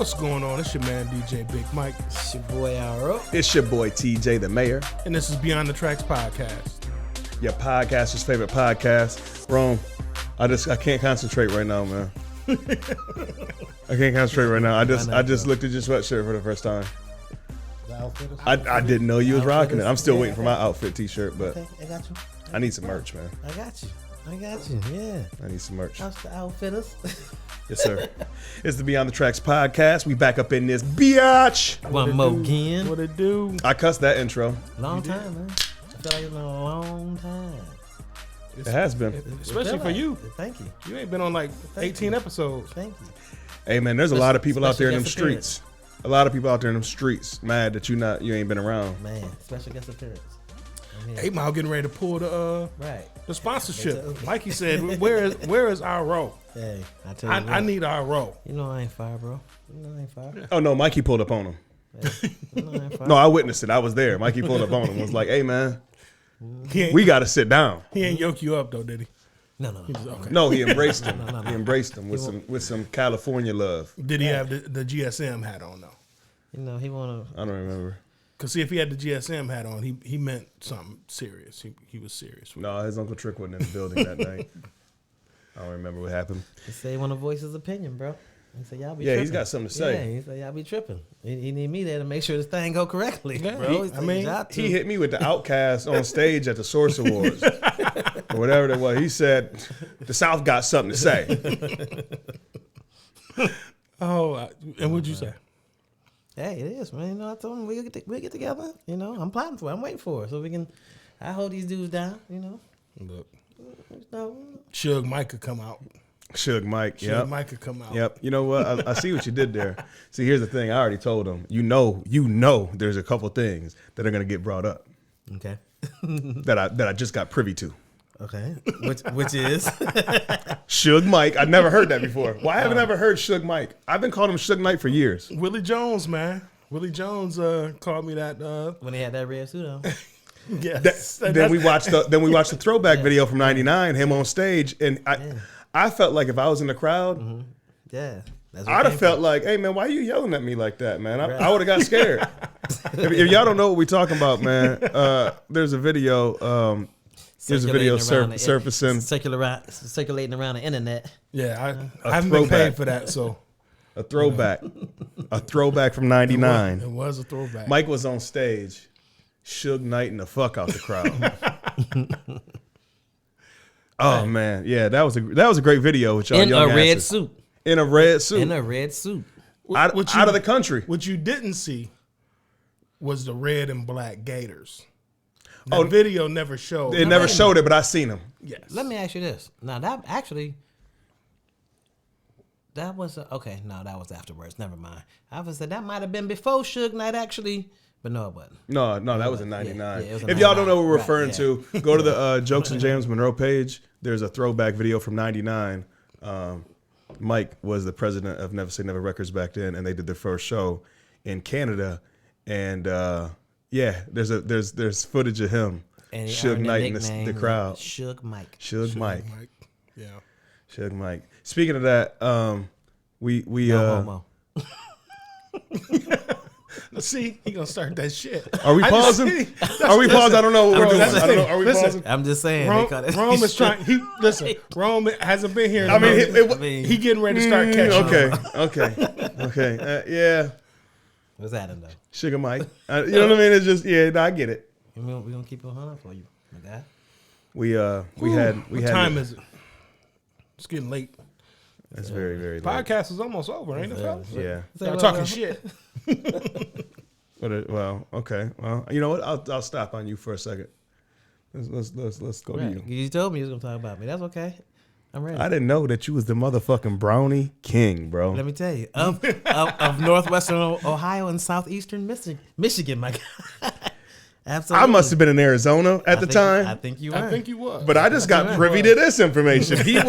What's going on? It's your man DJ Big Mike. It's your boy Aro. It's your boy TJ the Mayor. And this is Beyond the Tracks podcast. Your podcaster's favorite podcast. Rome, I can't concentrate right now, man. I can't concentrate right now. I just looked at your sweatshirt for the first time. I didn't know you was rocking it. I'm still waiting for my outfit t-shirt, but Okay, I got you. I need some merch, man. I got you. Yeah. I need some merch. How's the outfitters? Yes, sir. It's the Beyond the Tracks podcast. We back up in this biatch. One more again. What it do? I cussed that intro. Long time, man. I feel like it's been a long time. It has been. Especially for you. Thank you. You ain't been on like 18 episodes. Thank you. Hey, man, there's a lot of people out there in them Special guest streets. A lot of people out there in them streets mad that you ain't been around. Man, special guest appearance. I'm here. 8 Mile getting ready to pull the Right. sponsorship. Mikey said, where is our row? Hey, I tell you I need our row. You know I ain't fire, bro. You know I ain't fire. Oh, no, Mikey pulled up on him. Hey, you know I ain't fire. No, I witnessed it. I was there. Mikey pulled up on him. Was like, "Hey, man, He we got to sit down." He ain't yoke you up though, did he? No. Okay. No, he embraced him. He embraced him with some California love. Did he have the GSM hat on though? You know, he wanna. I don't remember. Cause see, if he had the GSM hat on, he meant something serious. He was serious. No, his Uncle Trick wasn't in the building that night. I don't remember what happened. He say he wanna voice his opinion, bro. He said y'all be Yeah, tripping. he's got something to say. Yeah, he said y'all be tripping. He need me there to make sure this thing go correctly, Yeah, bro. He hit me with the Outcast on stage at the Source Awards or whatever that was. He said the South got something to say. And what'd you say? Hey, it is, man. You know, I told him we'll get together. You know, I'm plotting for it. I'm waiting for it. So we can, I hold these dudes down, you know. Look, No, Suge Mike could come out. Suge Mike, Suge yep. Mike could come out. Yep. You know what? I see what you did there. See, here's the thing. I already told him. You know, there's a couple things that are gonna get brought up okay. that I just got privy to. Okay. Which is? Suge Mike. I've never heard that before. Well, I haven't ever heard Suge Mike. I've been calling him Suge Knight for years. Willie Jones, man. Willie Jones called me that. When he had that red suit on. Yes. Then we watched the throwback video from '99, him on stage, and I felt like if I was in the crowd, Yeah. That's I'd have felt like, hey man, why are you yelling at me like that, man? I would have got scared. if y'all don't know what we're talking about, man, there's a video. There's a video surfacing, circulating around the internet. Yeah, I haven't been paid for that, so a throwback, from '99. It was a throwback. Mike was on stage, Suge Knighting the fuck out the crowd. Oh man, yeah, that was a great video with y'all In young a red asses. suit. In a red suit. In a red suit. Out of the country. What you didn't see was the red and black Gators. The video never showed. It never showed it, but I seen him. Yes. Let me ask you this. Now that was okay. No, that was afterwards. Never mind. I was saying that might have been before Suge Knight actually, but no, it wasn't. No, that was in '99. Yeah, it was in if y'all don't know what we're 99. referring Right, to, go to the Jokes and James Monroe page. There's a throwback video from '99. Mike was the president of Never Say Never Records back then, and they did their first show in Canada. And there's footage of him, And he Suge earned Knight the in the nickname crowd. Suge Mike. Suge Mike. Yeah. Suge Mike. Speaking of that, we No homo. See, he gonna start that shit. are we pausing? Are we pausing? I don't know what we're doing. I don't know. Are we pausing? I'm just saying. Rome is trying. Rome hasn't been here. I mean, he getting ready to start catching. Okay. Yeah. What's happening though? Sugar Mike. You know what I mean? It's just I get it. We gonna keep it 100 for you, my guy. What time is it? It's getting late. It's very, very late. Podcast is almost over, ain't it, fellas? Yeah. Y'all talking shit. Well, okay. Well, you know what? I'll stop on you for a second. Let's go to you. You told me you was gonna talk about me. That's okay. I'm ready. I didn't know that you was the motherfucking brownie king, bro. Let me tell you, of northwestern Ohio and southeastern Michigan, my guy. Absolutely. I must have been in Arizona at the time. I think you were. I think you was. But I just got privy to this information. He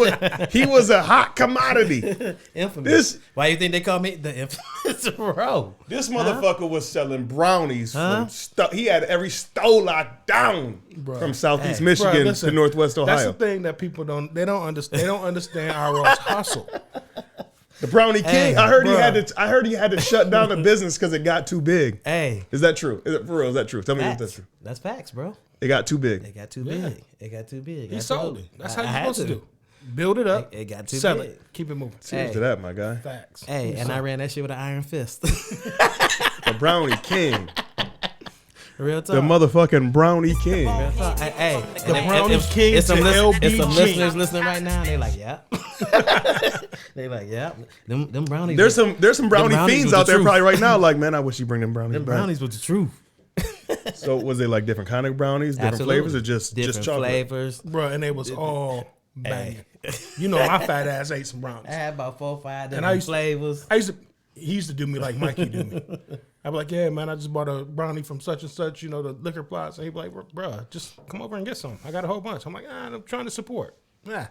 was a hot commodity. Infamous. Why you think they call me the infamous bro? This motherfucker was selling brownies from he had every store locked down from Southeast Michigan to Northwest Ohio. That's the thing that people don't understand. They don't understand our hustle. The Brownie King. Hey, I heard bruh. I heard he had to shut down the business because it got too big. Hey, Is that true? Is it for real? Is that true? Tell me if facts. that's true. That's facts, bro. It got too big. It got too Yeah. big. It got too big. He sold Absolutely. it. That's I how had you're supposed to do. Build it up. It got too sell big. it. Keep it moving. Cheers Hey. to that, my guy. Facts. Hey, and I ran that shit with an iron fist. The Brownie King. Real talk. The motherfucking Brownie King. Real talk. Hey, The Brownie King it's some, to it's some LBG. listeners listening right now. They like, yeah. They like, yeah. Them brownies. There's some brownie brownies fiends was out the there truth. probably right now. Like, man, I wish you bring them brownies. them back. brownies was the truth. So was they like different kind of brownies, different Absolutely. flavors, or just different chocolate? flavors. Bro, and they was all banging. You know, my fat ass ate some brownies. I had about 4 or 5 And different I used to- flavors. He used to do me like Mikey do me. I'd be like, yeah, man, I just bought a brownie from such and such, you know, the liquor plaza. And he'd be like, bruh, just come over and get some. I got a whole bunch. I'm like, I'm trying to support. Nah,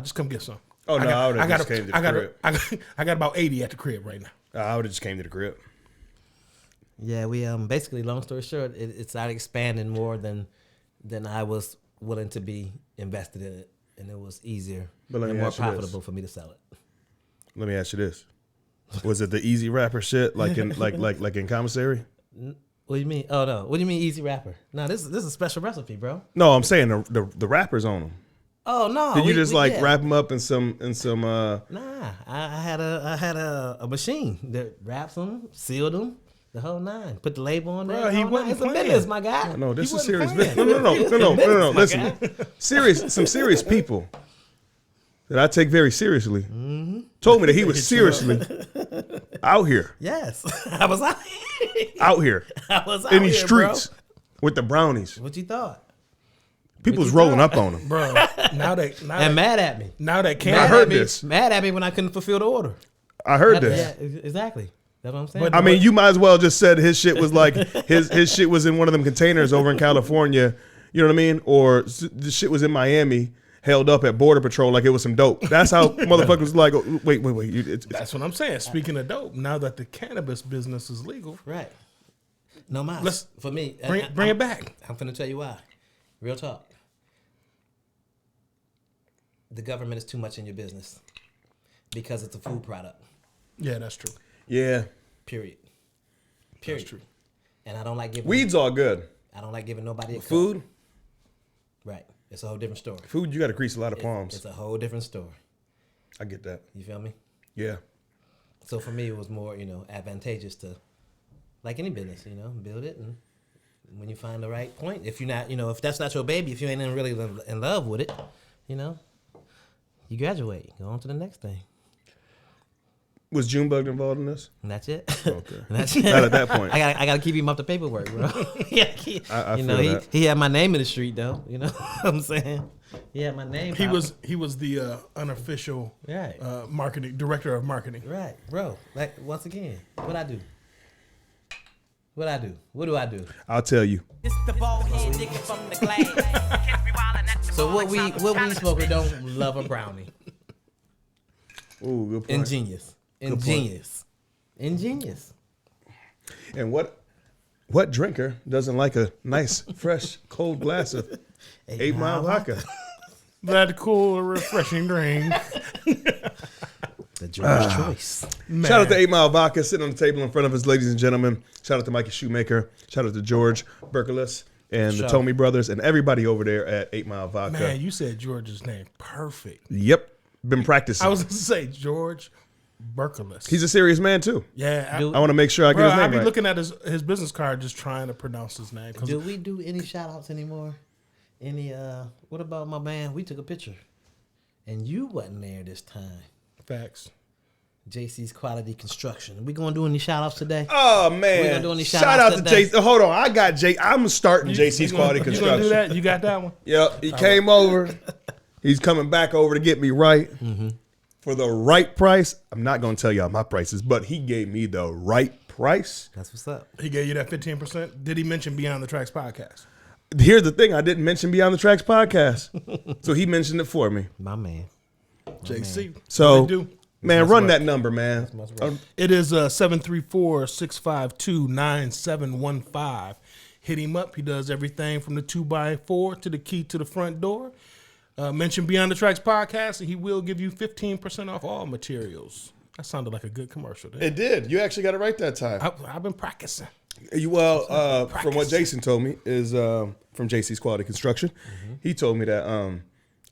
just come get some. Oh, no, I would've just came to the crib. I got about 80 at the crib right now. I would have just came to the crib. Yeah, we basically, long story short, it started expanding more than I was willing to be invested in it, and it was easier But let and me more ask you this. profitable for me to sell it. Let me ask you this: was it the easy rapper shit, like in like in commissary? What do you mean? Oh no, what do you mean easy rapper? No, this is a special recipe, bro. No, I'm saying the rappers on them. Oh no, Did you just yeah. wrap them up in some? Nah, I had a machine that wraps them, sealed them, the whole 9. Put the label on there. Bro, he the whole wasn't 9. It's a playing. business, my guy. No, this He is serious. wasn't business. No. My Listen, some serious people that I take very seriously told me that he was seriously out here, Yes, I was out. out here I was out in these here, bro. streets with the brownies. What you thought? People was rolling up on them. Bro, now And that mad at me. I heard this. Mad at me when I couldn't fulfill the order. I heard this. Yeah, exactly. That's what I'm saying. But- I mean, you might as well just said his shit was like his shit was in one of them containers over in California. You know what I mean? Or the shit was in Miami, held up at Border Patrol like it was some dope. That's how motherfuckers like. Oh, wait. That's what I'm saying. Speaking of dope, now that the cannabis business is legal, Right. No mind. Let's For me, bring it back. I'm finna tell you why. Real talk. The government is too much in your business because it's a food product. Yeah, that's true. Yeah, Period. That's true. And I don't like giving weed's all good. I don't like giving nobody a cut. Food, Right. It's a whole different story. food, you got to grease a lot of palms. It's a whole different story. I get that. You feel me? Yeah. So for me, it was more, advantageous to, like any business, build it, and when you find the right point, if you're not, if that's not your baby, if you ain't really in love with it, you graduate, go on to the next thing, Was Junebug involved in this? and that's it. Okay. And that's it. Not at that point. I gotta keep him up the paperwork, bro. Yeah, I feel that. he had my name in the street though. You know what I'm saying? He had my name. He was the unofficial Right. marketing director of marketing. Right, bro. Like once again, what I do? What I do? What do I do? I'll tell you. So what we smoker don't love a brownie. Ooh, good point. Ingenious. And what drinker doesn't like a nice, fresh, cold glass of 8 Mile vodka? That cool, refreshing drink. The drinker's choice. Man. Shout out to 8 Mile Vodka sitting on the table in front of us, ladies and gentlemen. Shout out to Mikey Shoemaker. Shout out to George Berkelis and the Shout Tomey brothers and everybody over there at 8 Mile Vodka. Man, you said George's name perfect. Yep. Been practicing. I was going to say George Berkelis. He's a serious man, too. Yeah. Dude. I want to make sure I get Bro, his I name be right. looking at his business card just trying to pronounce his name. 'Cause Do we do any shout outs anymore? What about my man? We took a picture. And you wasn't there this time. Facts. JC's Quality Construction. We gonna do any shout outs today? Oh, man. We gonna do any Shout shout-outs out to today? JC. Hold on. I got J. I'm starting JC's Quality You Construction. gonna do that? You got that one? Yep. He came over. He's coming back over to get me right. For the right price. I'm not going to tell y'all my prices, but he gave me the right price. That's what's up. He gave you that 15%. Did he mention Beyond the Tracks podcast? Here's the thing. I didn't mention Beyond the Tracks podcast. So he mentioned it for me. My man. JC. So, What it do? man, run that number, man. It is 734-652-9715. Hit him up. He does everything from the 2x4 to the key to the front door. Mention Beyond the Tracks podcast, and he will give you 15% off all materials. That sounded like a good commercial. It did. You actually got it right that time. I've been practicing. From what Jason told me is from JC's Quality Construction. He told me that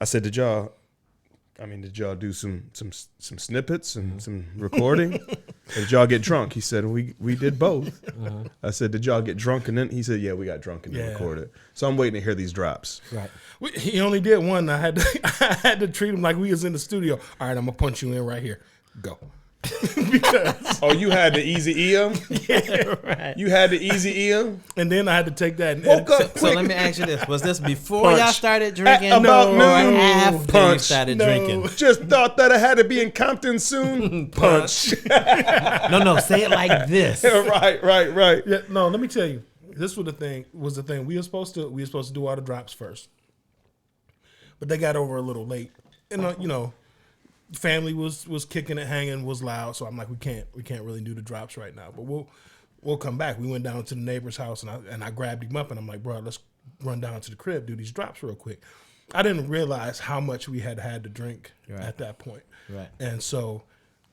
I said, did y'all do some snippets and some recording? Or did y'all get drunk? He said, we did both. I said, did y'all get drunk? And then he said, yeah, we got drunk and then recorded. So I'm waiting to hear these drops. Right. He only did one. I had to treat him like we was in the studio. All right, I'm gonna punch you in right here. Go. Because you had the easy EM? yeah, right. You had the easy EM? And then I had to take that and Woke up So quick. let me ask you this: was this before Punch. y'all started drinking, About or noon. after you Punch. started drinking? Just thought that I had to be in Compton soon. Punch. No, say it like this. Right. Yeah, no, let me tell you. This was the thing. We were supposed to do all the drops first, but they got over a little late, and family was kicking it, hanging, was loud. So I'm like, we can't really do the drops right now, but we'll come back. We went down to the neighbor's house, and I grabbed him up, and I'm like, bro, let's run down to the crib, do these drops real quick. I didn't realize how much we had to drink at that point. Right. And so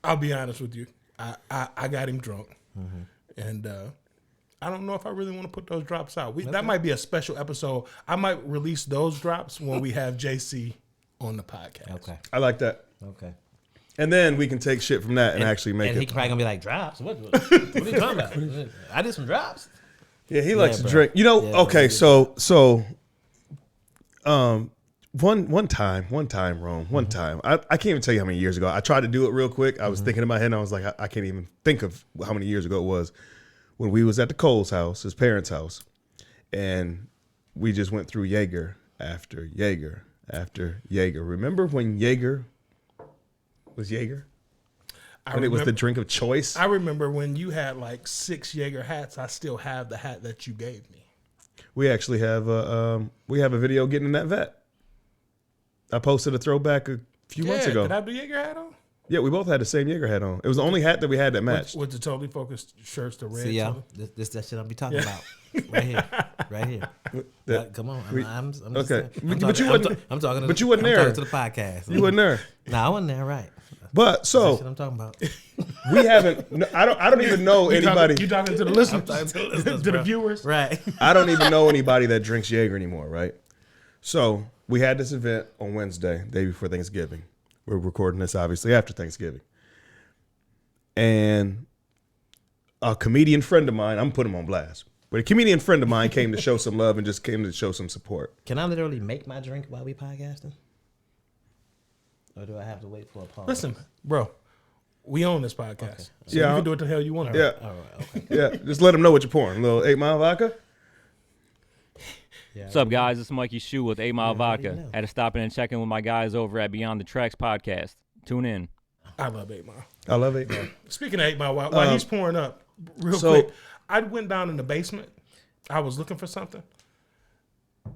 I'll be honest with you, I got him drunk, and I don't know if I really want to put those drops out. That might be a special episode. I might release those drops when we have JC on the podcast. Okay. I like that. Okay. And then we can take shit from that and actually make And he it. probably gonna be like, drops? What are you talking about? I did some drops. Yeah, he likes to bro. drink. You know, Yeah, okay, bro. so one time, Rome, one time. I can't even tell you how many years ago. I tried to do it real quick. I was thinking in my head, and I was like, I can't even think of how many years ago it was when we was at the Cole's house, his parents' house, and we just went through Jaeger after Jaeger after Jaeger. Remember when Jaeger was Jaeger? When it was the drink of choice? I remember when you had like 6 Jaeger hats. I still have the hat that you gave me. We actually have a video getting in that vet. I posted a throwback a few months ago. Did I have the Jaeger hat on? Yeah, we both had the same Jaeger hat on. It was the only hat that we had that matched. With the totally focused shirts, the red. See, y'all, totally- this that shit I'll be talking about right here. Come on, I'm just Okay. saying. But you wasn't- I'm talking. but you wasn't I'm there. talking to the podcast. You wasn't there. Nah, I wasn't there. Right. But That's what so I'm talking about. we haven't. I don't even know anybody. You talking to the listeners? talking to the listeners, to the bro. viewers? Right. I don't even know anybody that drinks Jaeger anymore, right? So we had this event on Wednesday, day before Thanksgiving. We're recording this obviously after Thanksgiving. And a comedian friend of mine, I'm putting him on blast, but a comedian friend of mine came to show some love and just came to show some support. Can I literally make my drink while we podcasting? Or do I have to wait for a pause? Listen, bro, we own this podcast. Okay. So Yeah. you can do what the hell you want. Yeah, All right. Okay. yeah. Just let them know what you're pouring. A little 8 Mile vodka. Yeah. What's up, guys? It's Mikey Shu with 8 Mile already Vodka. know. Had to stop in and check in with my guys over at Beyond the Tracks podcast. Tune in. I love 8 Mile. I love it. Speaking of 8 Mile, while he's pouring up, real so- quick, I went down in the basement. I was looking for something,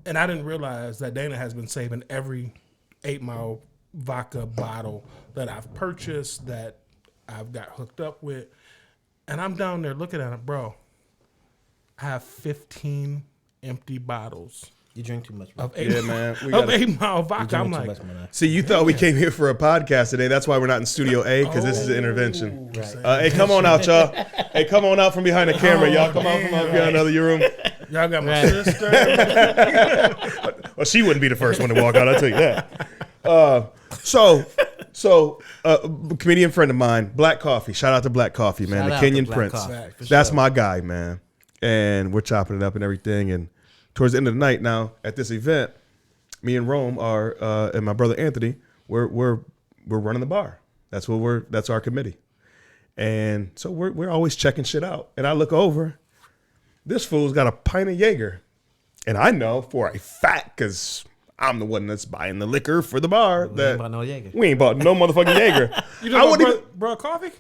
and I didn't realize that Dana has been saving every 8 Mile vodka bottle that I've purchased, that I've got hooked up with, and I'm down there looking at it, bro. I have 15 empty bottles You drink too much, bro. of 8, Yeah, man. We of gotta, 8 Mile You vodka. drink I'm too like, much, man. see, you thought we came here for a podcast today. That's why we're not in Studio A, because this is an intervention. Right. Hey, come on out, y'all. Hey, come on out from behind the camera, y'all. Come on from out behind another room. y'all got my Right. sister. Well, she wouldn't be the first one to walk out. I'll tell you that. Comedian friend of mine, Black Coffee. Shout out to Black Coffee, man. Shout the out to Kenyan Black Prince. Coffee, for That's sure. my guy, man. And we're chopping it up and everything. And towards the end of the night, now at this event, me and Rome are, and my brother Anthony, we're running the bar. That's our committee. And so we're always checking shit out. And I look over, this fool's got a pint of Jaeger. And I know for a fact, because I'm the one that's buying the liquor for the bar, We ain't that bought no Jaeger. we ain't bought no motherfucking Jaeger. You I know wouldn't what, even, bro, coffee?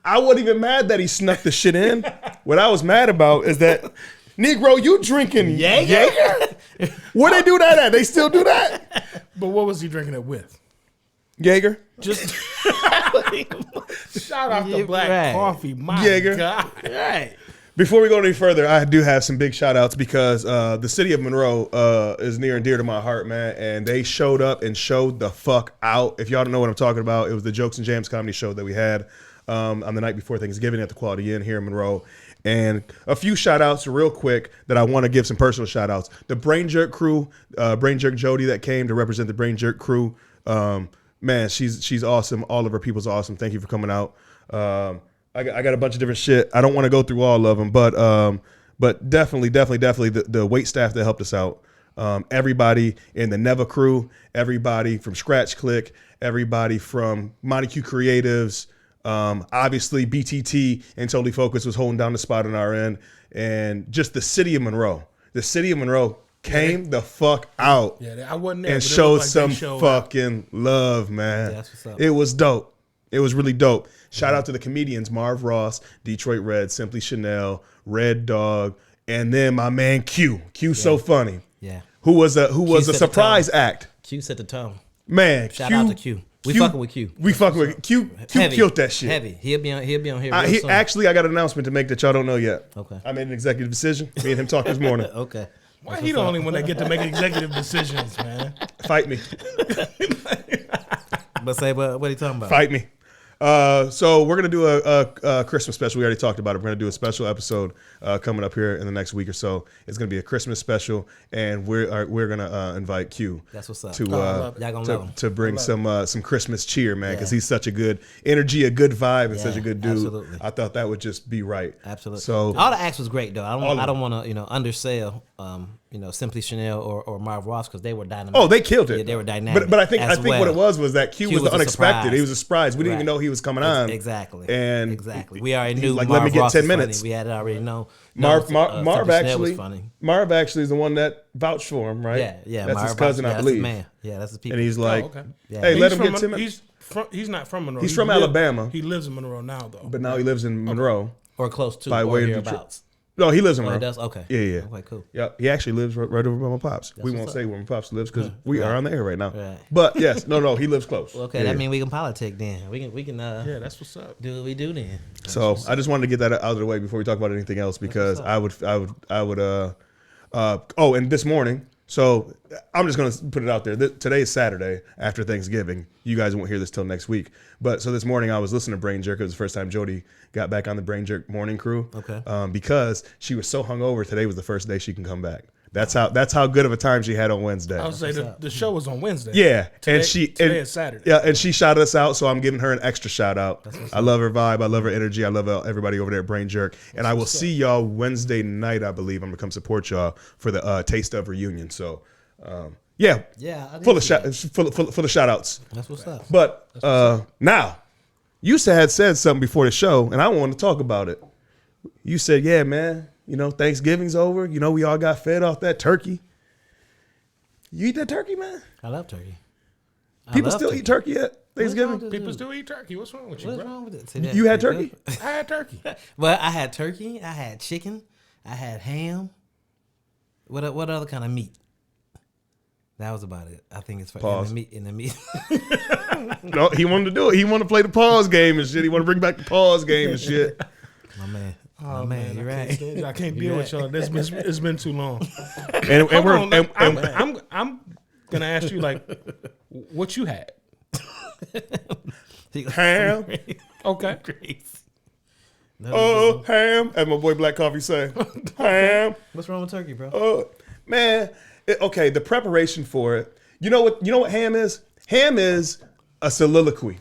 I wasn't even mad that he snuck the shit in. What I was mad about is that, Negro, you drinking Jaeger? Where they do that at? They still do that? But what was he drinking it with? Jaeger? Just shout out to Yeah, Black right. Coffee, my Jaeger. God. Right. Before we go any further, I do have some big shout outs because the city of Monroe is near and dear to my heart, man. And they showed up and showed the fuck out. If y'all don't know what I'm talking about, it was the Jokes and Jams comedy show that we had on the night before Thanksgiving at the Quality Inn here in Monroe. And a few shout outs real quick that I want to give some personal shout outs. The Brain Jerk crew, Brain Jerk Jody that came to represent the Brain Jerk crew. Man, she's awesome. All of her people's awesome. Thank you for coming out. I got a bunch of different shit. I don't want to go through all of them, but definitely the wait staff that helped us out. Everybody in the Neva crew, everybody from Scratch Click, everybody from Monty Q Creatives, obviously BTT and Totally Focused was holding down the spot on our end, and just the city of Monroe. The city of Monroe came the fuck out I wasn't there, and but it showed looked like some fucking love, man. That's what's up. It was dope. It was really dope. Shout out to the comedians Marv Ross, Detroit Red, Simply Chanel, Red Dog, and then my man Q. Q's so funny. Yeah. Who was a surprise act. Q set the tone. Man, Shout out to Q. We fucking with Q. We fucking with Q. Q killed that shit. Heavy. He'll be on here real soon. Actually, I got an announcement to make that y'all don't know yet. Okay. I made an executive decision. Me and him talked this morning. Okay. Why he the only one that get to make executive decisions, man? Fight me. But say what are you talking about? Fight me. So we're gonna do a Christmas special. We already talked about it. We're gonna do a special episode coming up here in the next week or so. It's gonna be a Christmas special, and we're gonna invite Q. That's what's up. To Y'all gonna love him. to bring some Christmas cheer, man, because he's such a good energy, a good vibe, and such a good dude. Absolutely. I thought that would just be right. Absolutely. So all the acts was great though. I don't want to undersell Simply Chanel or Marv Ross because they were dynamic. Oh, they killed it. Yeah, they were dynamic. But I think what it was that Q was the unexpected. Surprise. He was a surprise. We didn't even know he was coming on. Exactly. And exactly. We already knew. Like, Marv let me get Ross 10 was minutes. Funny. We had it already known. Marv Chanel was funny. Marv actually is the one that vouched for him, right? Yeah. That's Marv his cousin, Ross, I believe. That's his man. Yeah, that's his people. And he's like, okay. hey, let him get 10 minutes. He's not from Monroe. He's from Alabama. He lives in Monroe now, though. But now he lives in Monroe. or close to by or way of hereabouts. No, he lives in Oh, Monroe. he does? Okay. Yeah. Okay, cool. Yeah, he actually lives right over by my pops. We won't what's say where my pops lives because we are on the air right now. Right. But yes, no, he lives close. Well, okay, Yeah. that means we can politic then. We can Yeah, that's what's up. do what we do then. So I just wanted to get that out of the way before we talk about anything else because I would oh, and this morning, so I'm just going to put it out there. Today is Saturday after Thanksgiving. You guys won't hear this till next week. But so this morning I was listening to Brain Jerk. It was the first time Jody got back on the Brain Jerk morning crew. Okay. Because she was so hungover, today was the first day she can come back. That's how good of a time she had on Wednesday. I would say the show was on Wednesday. Yeah, Today, and today is Saturday. Yeah, and she shouted us out, so I'm giving her an extra shout out. I love her vibe. I love her energy. I love everybody over there at Brain Jerk. And I will see y'all Wednesday night, I believe. I'm gonna come support y'all for the Taste of Reunion. So, yeah, I full of shout outs. That's what's up. But now, you had said something before the show, and I wanted to talk about it. You said, "Yeah, man. Thanksgiving's over. We all got fed off that turkey. You eat that turkey, man? I love turkey. People still eat turkey at Thanksgiving? People still eat turkey. What's wrong with you, What's bro? wrong with it? See, You had turkey? I had turkey. Well, I had turkey. I had chicken. I had ham. What other kind of meat? That was about it. I think it's for Pause. in the meat. No, he wanted to do it. He wanted to play the pause game and shit. He wanted to bring back the pause game and shit. My man. Oh man, you're right. I can't deal with y'all. It's been too long. And I'm gonna ask you what you had. ham. Okay. Oh, ham. As my boy Black Coffee say, ham. What's wrong with turkey, bro? Oh, man. Okay, the preparation for it. You know what ham is? Ham is a soliloquy.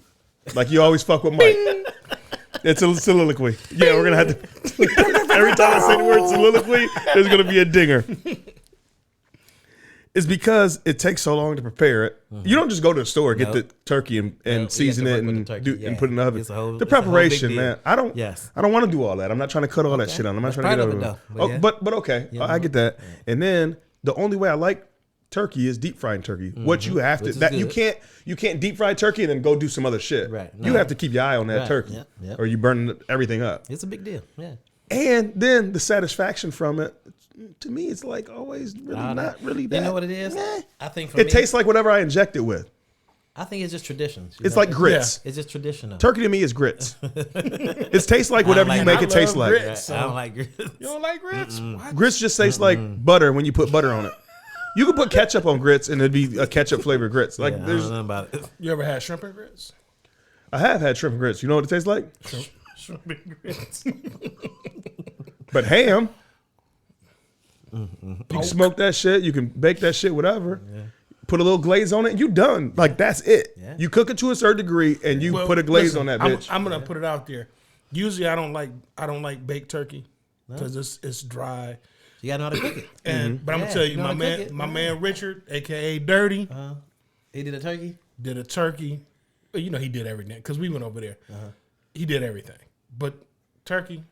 Like you always fuck with Mike. It's a soliloquy. Yeah, we're gonna have to. Every time I say the word soliloquy, there's gonna be a dinger. It's because it takes so long to prepare it. Mm-hmm. You don't just go to the store, get the turkey and season it and put it in the oven. The preparation, man. I don't want to do all that. I'm not trying to cut all that shit on. I'm not trying to get over. But okay, I get that. Yeah. And then the only way I like turkey is deep frying turkey. Mm-hmm. What you have to you can't deep fry turkey and then go do some other shit. Right. No. You have to keep your eye on that turkey, or you burn everything up. It's a big deal. Yeah. And then the satisfaction from it, to me, it's like always really not really that. You know what it is? Nah. I think it tastes like whatever I inject it with. I think it's just tradition. It's like grits. Yeah. It's just traditional. Turkey to me is grits. It tastes like whatever you make it taste like. Grits, I don't like grits. You don't like grits? Grits just taste like butter when you put butter on it. You could put ketchup on grits and it'd be a ketchup flavored grits. Like I don't know about it. You ever had shrimp and grits? I have had shrimp and grits. You know what it tastes like? Shrimp and grits. But ham. You can smoke that shit. You can bake that shit, whatever. Yeah. Put a little glaze on it. You done. Like that's it. Yeah. You cook it to a certain degree, and you put a glaze on that bitch. I'm gonna put it out there. Usually, I don't like baked turkey because it's dry. You gotta know how to cook it. And but I'm gonna tell you, my man Richard, aka Dirty, he did a turkey. Did a turkey. You know he did everything because we went over there. He did everything, but turkey,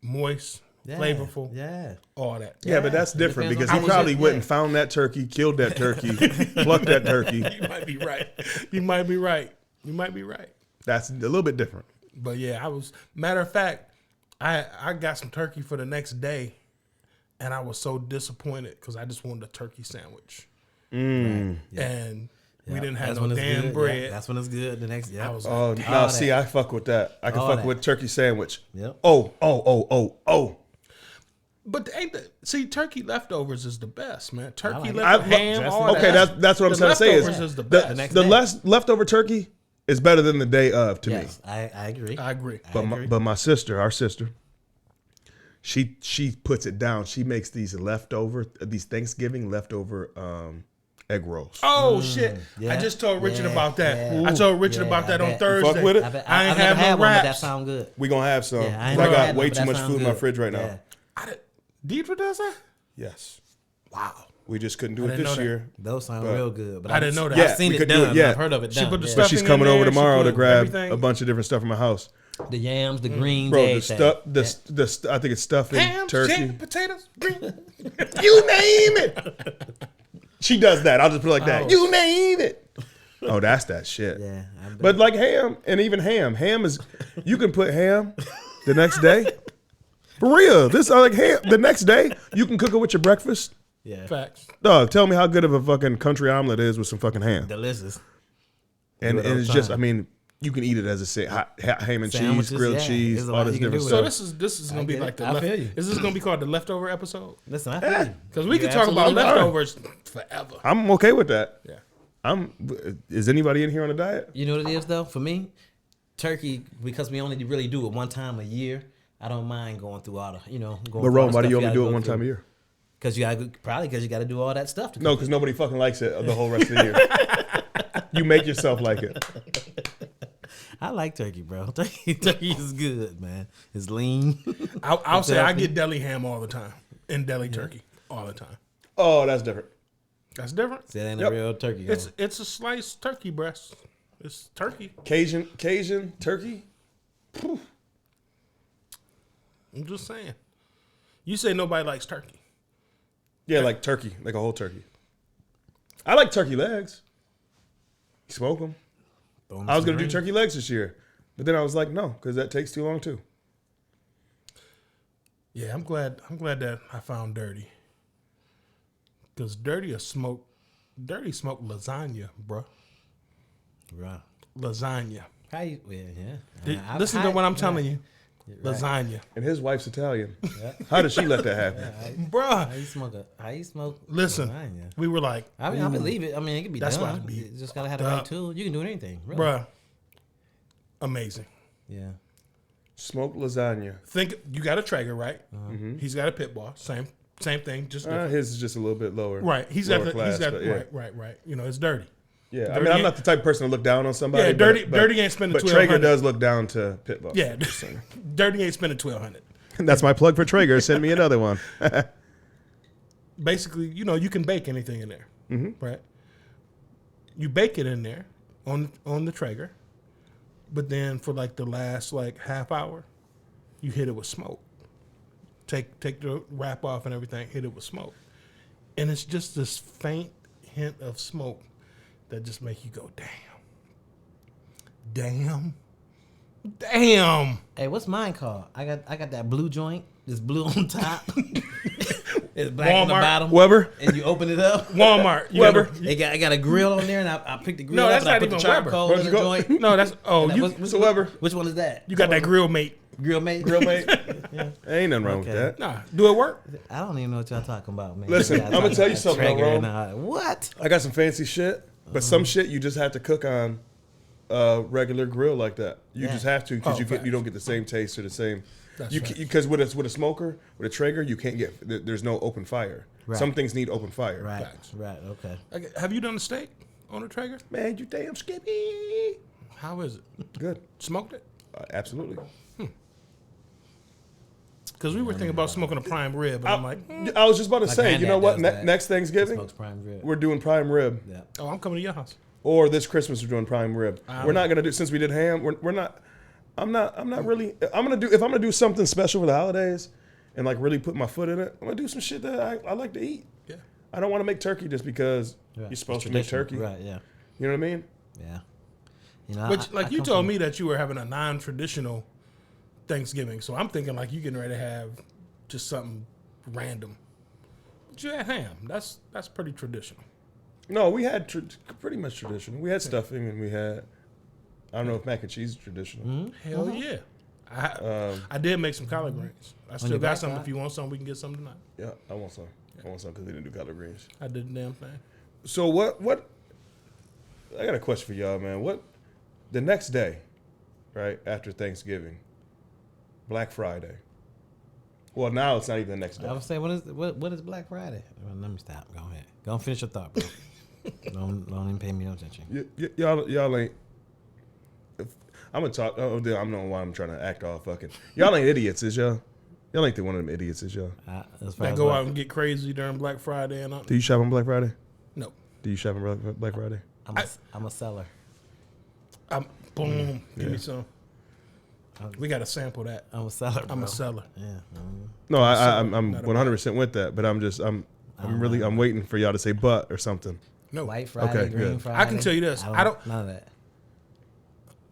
moist. Flavorful, all that. Yeah, but that's different because he probably went and found that turkey, killed that turkey, plucked that turkey. You might be right. You might be right. You might be right. That's a little bit different. But yeah, matter of fact, I got some turkey for the next day, and I was so disappointed because I just wanted a turkey sandwich, and we didn't have no damn bread. Yeah, that's when it's good. The next, I was like, now see, I fuck with that. I can fuck with turkey sandwich. Yep. Oh. But turkey leftovers is the best, man. Turkey leftovers, ham, all that. Okay, that's what I'm trying to say. Is the best. The leftover turkey is better than the day of to me. I agree. I agree. But my sister, our sister, she puts it down. She makes these Thanksgiving leftover egg rolls. Oh shit! Yeah. I just told Richard about that. I told Richard about that on Thursday. Fuck with it. I ain't have no wraps. That sound good. We gonna have some. I got way too much food in my fridge right now. Deidre does that? Yes. Wow. We just couldn't do it this year. Those sound real good. But I didn't know that. I've seen it done. I've heard of it done. But she's coming over tomorrow to grab a bunch of different stuff from my house. The yams, the greens, bro. I think it's stuffing, ham, turkey, chicken, potatoes, green. You name it. She does that. I'll just put it like that. You name it. Oh, that's that shit. Yeah. But like ham, and even ham is. You can put ham the next day. For real, this like ham. The next day, you can cook it with your breakfast. Yeah, facts. Dog, tell me how good of a fucking country omelet is with some fucking ham. Delicious. And it's just, I mean, you can eat it as ham and cheese, grilled cheese, all this different stuff. So this is gonna be like the. Is this gonna be called the leftover episode? Listen, I feel you. Because we can talk about leftovers forever. I'm okay with that. Yeah. Is anybody in here on a diet? You know what it is though? For me, turkey, because we only really do it one time a year. I don't mind going through all the, But Rome, why do you only do it one time a year? Because you got to do all that stuff. No, because nobody fucking likes it the whole rest of the year. You make yourself like it. I like turkey, bro. Turkey is good, man. It's lean. I'll say I get deli ham all the time and deli turkey all the time. Oh, that's different. That's different. See, that ain't a real turkey. It's a sliced turkey breast. It's turkey. Cajun turkey. Whew. I'm just saying. You say nobody likes turkey. Yeah, like turkey, like a whole turkey. I like turkey legs. Smoke them. I was going to do turkey legs this year, but then I was like, no, because that takes too long too. Yeah, I'm glad that I found Dirty. Because Dirty smoked lasagna, bro. Right. Lasagna. How you? Yeah. Listen to what I'm telling you. Lasagna. Right. And his wife's Italian. How did she let that happen? Bruh. How you smoke Listen, lasagna? We were like, I mean, I believe it. I mean, it can be that's done. What You just got to have the right tool. You can do anything. Really. Bruh. Amazing. Yeah. Smoked lasagna. Think you got a Traeger, right? Mm-hmm. He's got a pit bull. Same thing. Just his is just a little bit lower. Right. He's got right. You know, it's dirty. Yeah, I mean, I'm not the type of person to look down on somebody. Yeah, Dirty ain't spending $1,200. But Traeger does look down to pit bull. Yeah, Dirty ain't spending $1,200. That's my plug for Traeger. Send me another one. Basically, you can bake anything in there, right? You bake it in there on the Traeger, but then for like the last half hour, you hit it with smoke. Take the wrap off and everything, hit it with smoke, and it's just this faint hint of smoke that just make you go, damn. Hey, what's mine called? I got that blue joint. It's blue on top. It's black Walmart, on the bottom. Weber. And you open it up. Walmart. Weber. I got a grill on there, and I picked the grill No, up, that's and I not put the even charcoal Weber. in the joint. No, that's Weber. Which one is that? You got that grill mate. Grill mate? Yeah. Ain't nothing wrong with that. Nah, do it work? I don't even know what y'all talking about, man. Listen, I'm going to tell you something, Rome. What? I got some fancy shit, but some shit you just have to cook on a regular grill like that. You Yeah. just have to because Oh, you don't get the same taste or the same. That's You right. because with a smoker, with a Traeger, you can't get. There's no open fire. Right. Some things need open fire. Right. Facts. Right. Okay. Okay, have you done a steak on a Traeger? Man, you damn skippy. How is it? Good. Smoked it? Absolutely. Because we were thinking about smoking a prime rib, and I'm like, I was just about to My say, you know granddad what? does that. Next Thanksgiving, Smokes prime rib. we're doing prime rib. Yeah. oh, I'm coming to your house. Or this Christmas we're doing prime rib. We're not gonna do since we did ham. We're not. I'm not really. I'm gonna do if I'm gonna do something special for the holidays, and like really put my foot in it. I'm gonna do some shit that I like to eat. Yeah. I don't want to make turkey just because Right. you're supposed It's to make traditional. turkey. Right. Yeah. You know what I mean? Yeah. You know, Which, like, you come told from- me that you were having a non-traditional Thanksgiving, so I'm thinking like you getting ready to have just something random. But you had ham. That's pretty traditional. No, we had pretty much traditional. We had stuffing and we had. I don't know if mac and cheese is traditional. Hell yeah. I did make some collard greens. I still your got back some. side? If you want some, we can get some tonight. Yeah, I want some. I want some because they didn't do collard greens. I did the damn thing. So what? I got a question for y'all, man. What? The next day, right after Thanksgiving, Black Friday. Well, now it's not even the next day. I would say, what is Black Friday? Well, let me stop. Go ahead. Go and finish your thought, bro. don't even pay me no attention. Y'all ain't. I'm gonna talk. Oh, I'm not why I'm trying to act all fucking. Y'all ain't idiots, is y'all? Y'all ain't one of them idiots, is y'all? As far That as go what- out and get crazy during Black Friday and all. Do you shop on Black Friday? No. Do you shop on Black Friday? I'm a seller. Boom. Give Yeah. me some. We got to sample that. I'm a seller. I'm a bro. seller. Yeah. No, I'm not a 100% with that, but I'm waiting for y'all to say but or something. No. White Friday, Okay, Green good. Friday. I can tell you this. I don't None of that.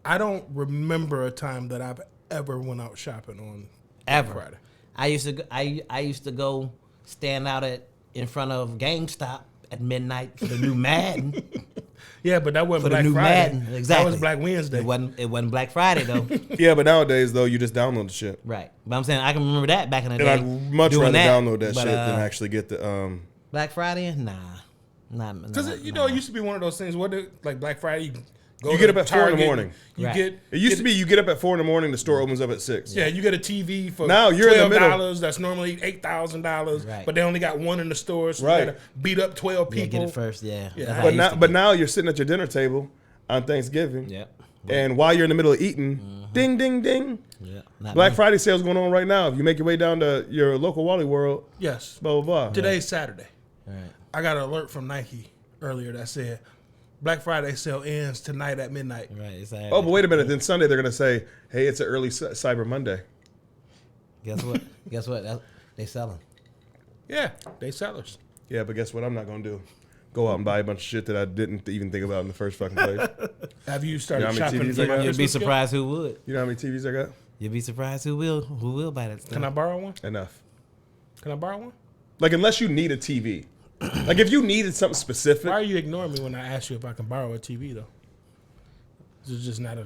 I don't remember a time that I've ever went out shopping on Ever. Friday. I used to go stand out in front of GameStop at midnight for the new Madden. Yeah, but that For wasn't the Black new Friday. Madden, exactly. That was Black Wednesday. It wasn't Black Friday though. Yeah, but nowadays though, you just download the shit. Right. But I'm saying I can remember that back in the And day. I'd much doing rather download that But, shit than actually get the Black Friday? Nah. Because it used to be one of those things. Like Black Friday, go You to get up at 4 in the Target, morning. You Right. get It used to be you get up at 4 in the store opens up at 6. yeah, you get a TV for Now you're in the middle. $12. That's normally $8,000, Right. but they only got one in the store, so Right. you gotta beat up 12 Yeah, people. get it first. Yeah. Yeah. That's how it used to But be. now you're sitting at your dinner table on Thanksgiving. Yep. And while you're in the middle of eating, ding, ding, ding. Yeah. Not Black me. Friday sales going on right now. If you make your way down to your local Wally World, Yes. blah, blah, blah. Today's Saturday. Right. I got an alert from Nike earlier that said Black Friday sale ends tonight at midnight. Right. It's Oh, but wait a minute. Then Sunday they're going to say, hey, it's an early Cyber Monday. Guess what? Guess what? They selling. Yeah, they sellers. Yeah, but guess what I'm not going to do? Go out and buy a bunch of shit that I didn't even think about in the first fucking place. Have you started You know how many shopping TVs for I my got? You'd be Christmas gift? surprised who would. You know how many TVs I got? You'd be surprised who will buy that stuff. Can I borrow one? Enough. Can I borrow one? Like, unless you need a TV. Like, if you needed something specific. Why are you ignoring me when I ask you if I can borrow a TV though? This is just not a.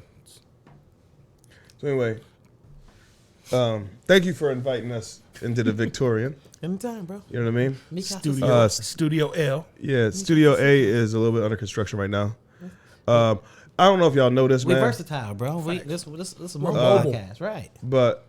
So, anyway, thank you for inviting us into the Victorian. Anytime, bro. You know what I mean? Me casa Studio sale. Studio L. Yeah, Studio A is a little bit under construction right now. I don't know if y'all know this, We man, versatile, bro. This is a mobile mobile. podcast, right? but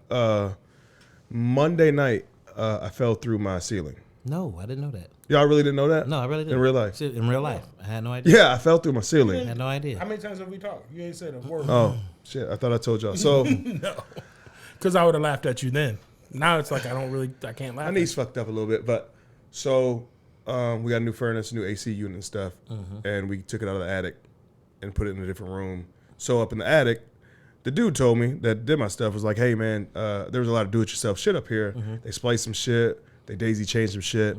Monday night I fell through my ceiling. No, I didn't know that. Y'all really didn't know that? No, I really didn't. In real life? Shit, in real life, I had no idea. Yeah, I fell through my I ceiling. had no idea. How many times have we talked? You ain't said a word. Oh shit! I thought I told y'all. So No, because I would have laughed at you then. Now it's like I can't laugh. my knees fucked up a little bit, but so we got a new furnace, new AC unit and stuff, and we took it out of the attic and put it in a different room. So up in the attic, the dude told me that did my stuff was like, "Hey man, there was a lot of do-it-yourself shit up here. They spliced some shit, they daisy chained some shit.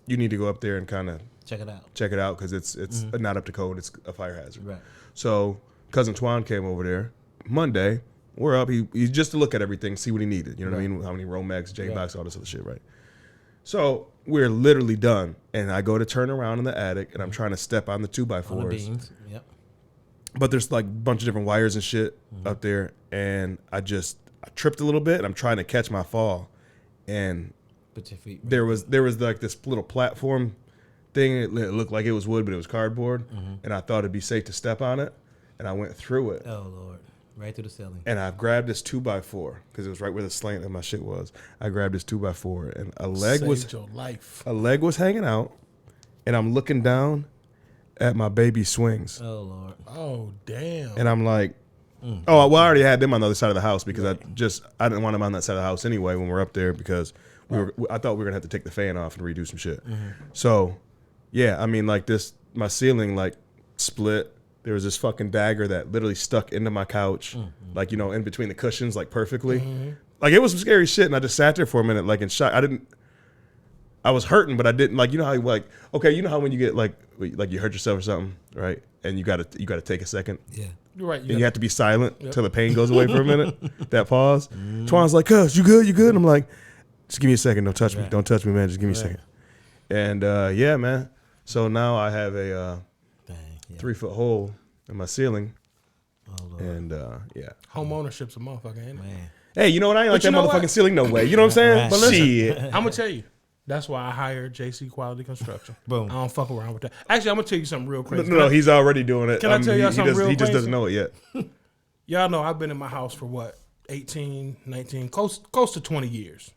You need to go up there and kind of Check it out. check it out because it's not up to code. It's a fire hazard." Right. So cousin Twan came over there Monday. We're up. He just to look at everything, see what he needed. You know what I mean? How many Romex, J-Box, all this other shit, right? So we're literally done. And I go to turn around in the attic and I'm trying to step on the 2x4s. On the beams. Yep. But there's like a bunch of different wires and shit up there. And I tripped a little bit and I'm trying to catch my fall. And Put your feet. there was like this little platform thing. It looked like it was wood, but it was cardboard. And I thought it'd be safe to step on it. and I went through it. Oh Lord, right through the ceiling. And I grabbed this 2x4 because it was right where the slant of my shit was. I grabbed this 2x4 and a leg Saved your life. was hanging out, and I'm looking down at my baby swings, Oh Lord. Oh damn. and I'm like, oh well, I already had them on the other side of the house because I didn't want them on that side of the house anyway when we're up there because I thought we were gonna have to take the fan off and redo some shit. So yeah, I mean like my ceiling like split. There was this fucking dagger that literally stuck into my couch, like, in between the cushions, like perfectly. Like, it was some scary shit, and I just sat there for a minute, like, in shock. I was hurting, but I didn't, like, how, like, okay, you know how when you get, like you hurt yourself or something, right? And you gotta take a second. Yeah. You're right. And you have to be silent till the pain goes away for a minute. That pause. Twan's like, cuz, you good? You good? And I'm like, just give me a second. Don't touch me. Don't touch me, man. Just give me a second. And, yeah, man. So now I have a 3-foot hole in my ceiling. Oh Lord. And, yeah. Home ownership's a motherfucker, ain't it? Man. Hey, you know what? I ain't like But that you know motherfucking what? ceiling no way. You know what I'm saying? Right. But listen, shit. I'm gonna tell you. That's why I hired JC Quality Construction. Boom. I don't fuck around with that. Actually, I'm gonna tell you something real crazy. No, he's already doing it. Can I tell y'all something real He just crazy? doesn't know it yet. Y'all know I've been in my house for what, 18, 19, close to 20 years.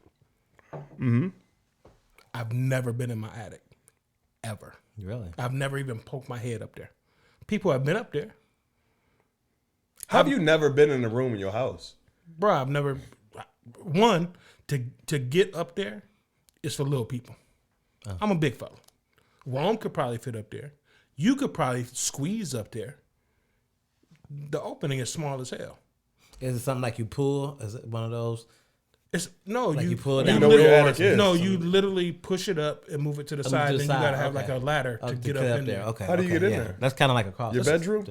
Mm-hmm. I've never been in my attic, ever. Really? I've never even poked my head up there. People have been up there. Have you never been in a room in your house? Bro, I've never. One, to get up there is for little people. I'm a big fella. Rome could probably fit up there. You could probably squeeze up there. The opening is small as hell. Is it something like you pull? Is it one of those? It's no, Like you you pull it you down know where your literally- attic is. No, you literally push it up and move it to the side. to the Then side, you gotta have okay. like a ladder to get up in there. Okay. How do you okay, get in yeah. there? That's kind of like a cross. Your bedroom?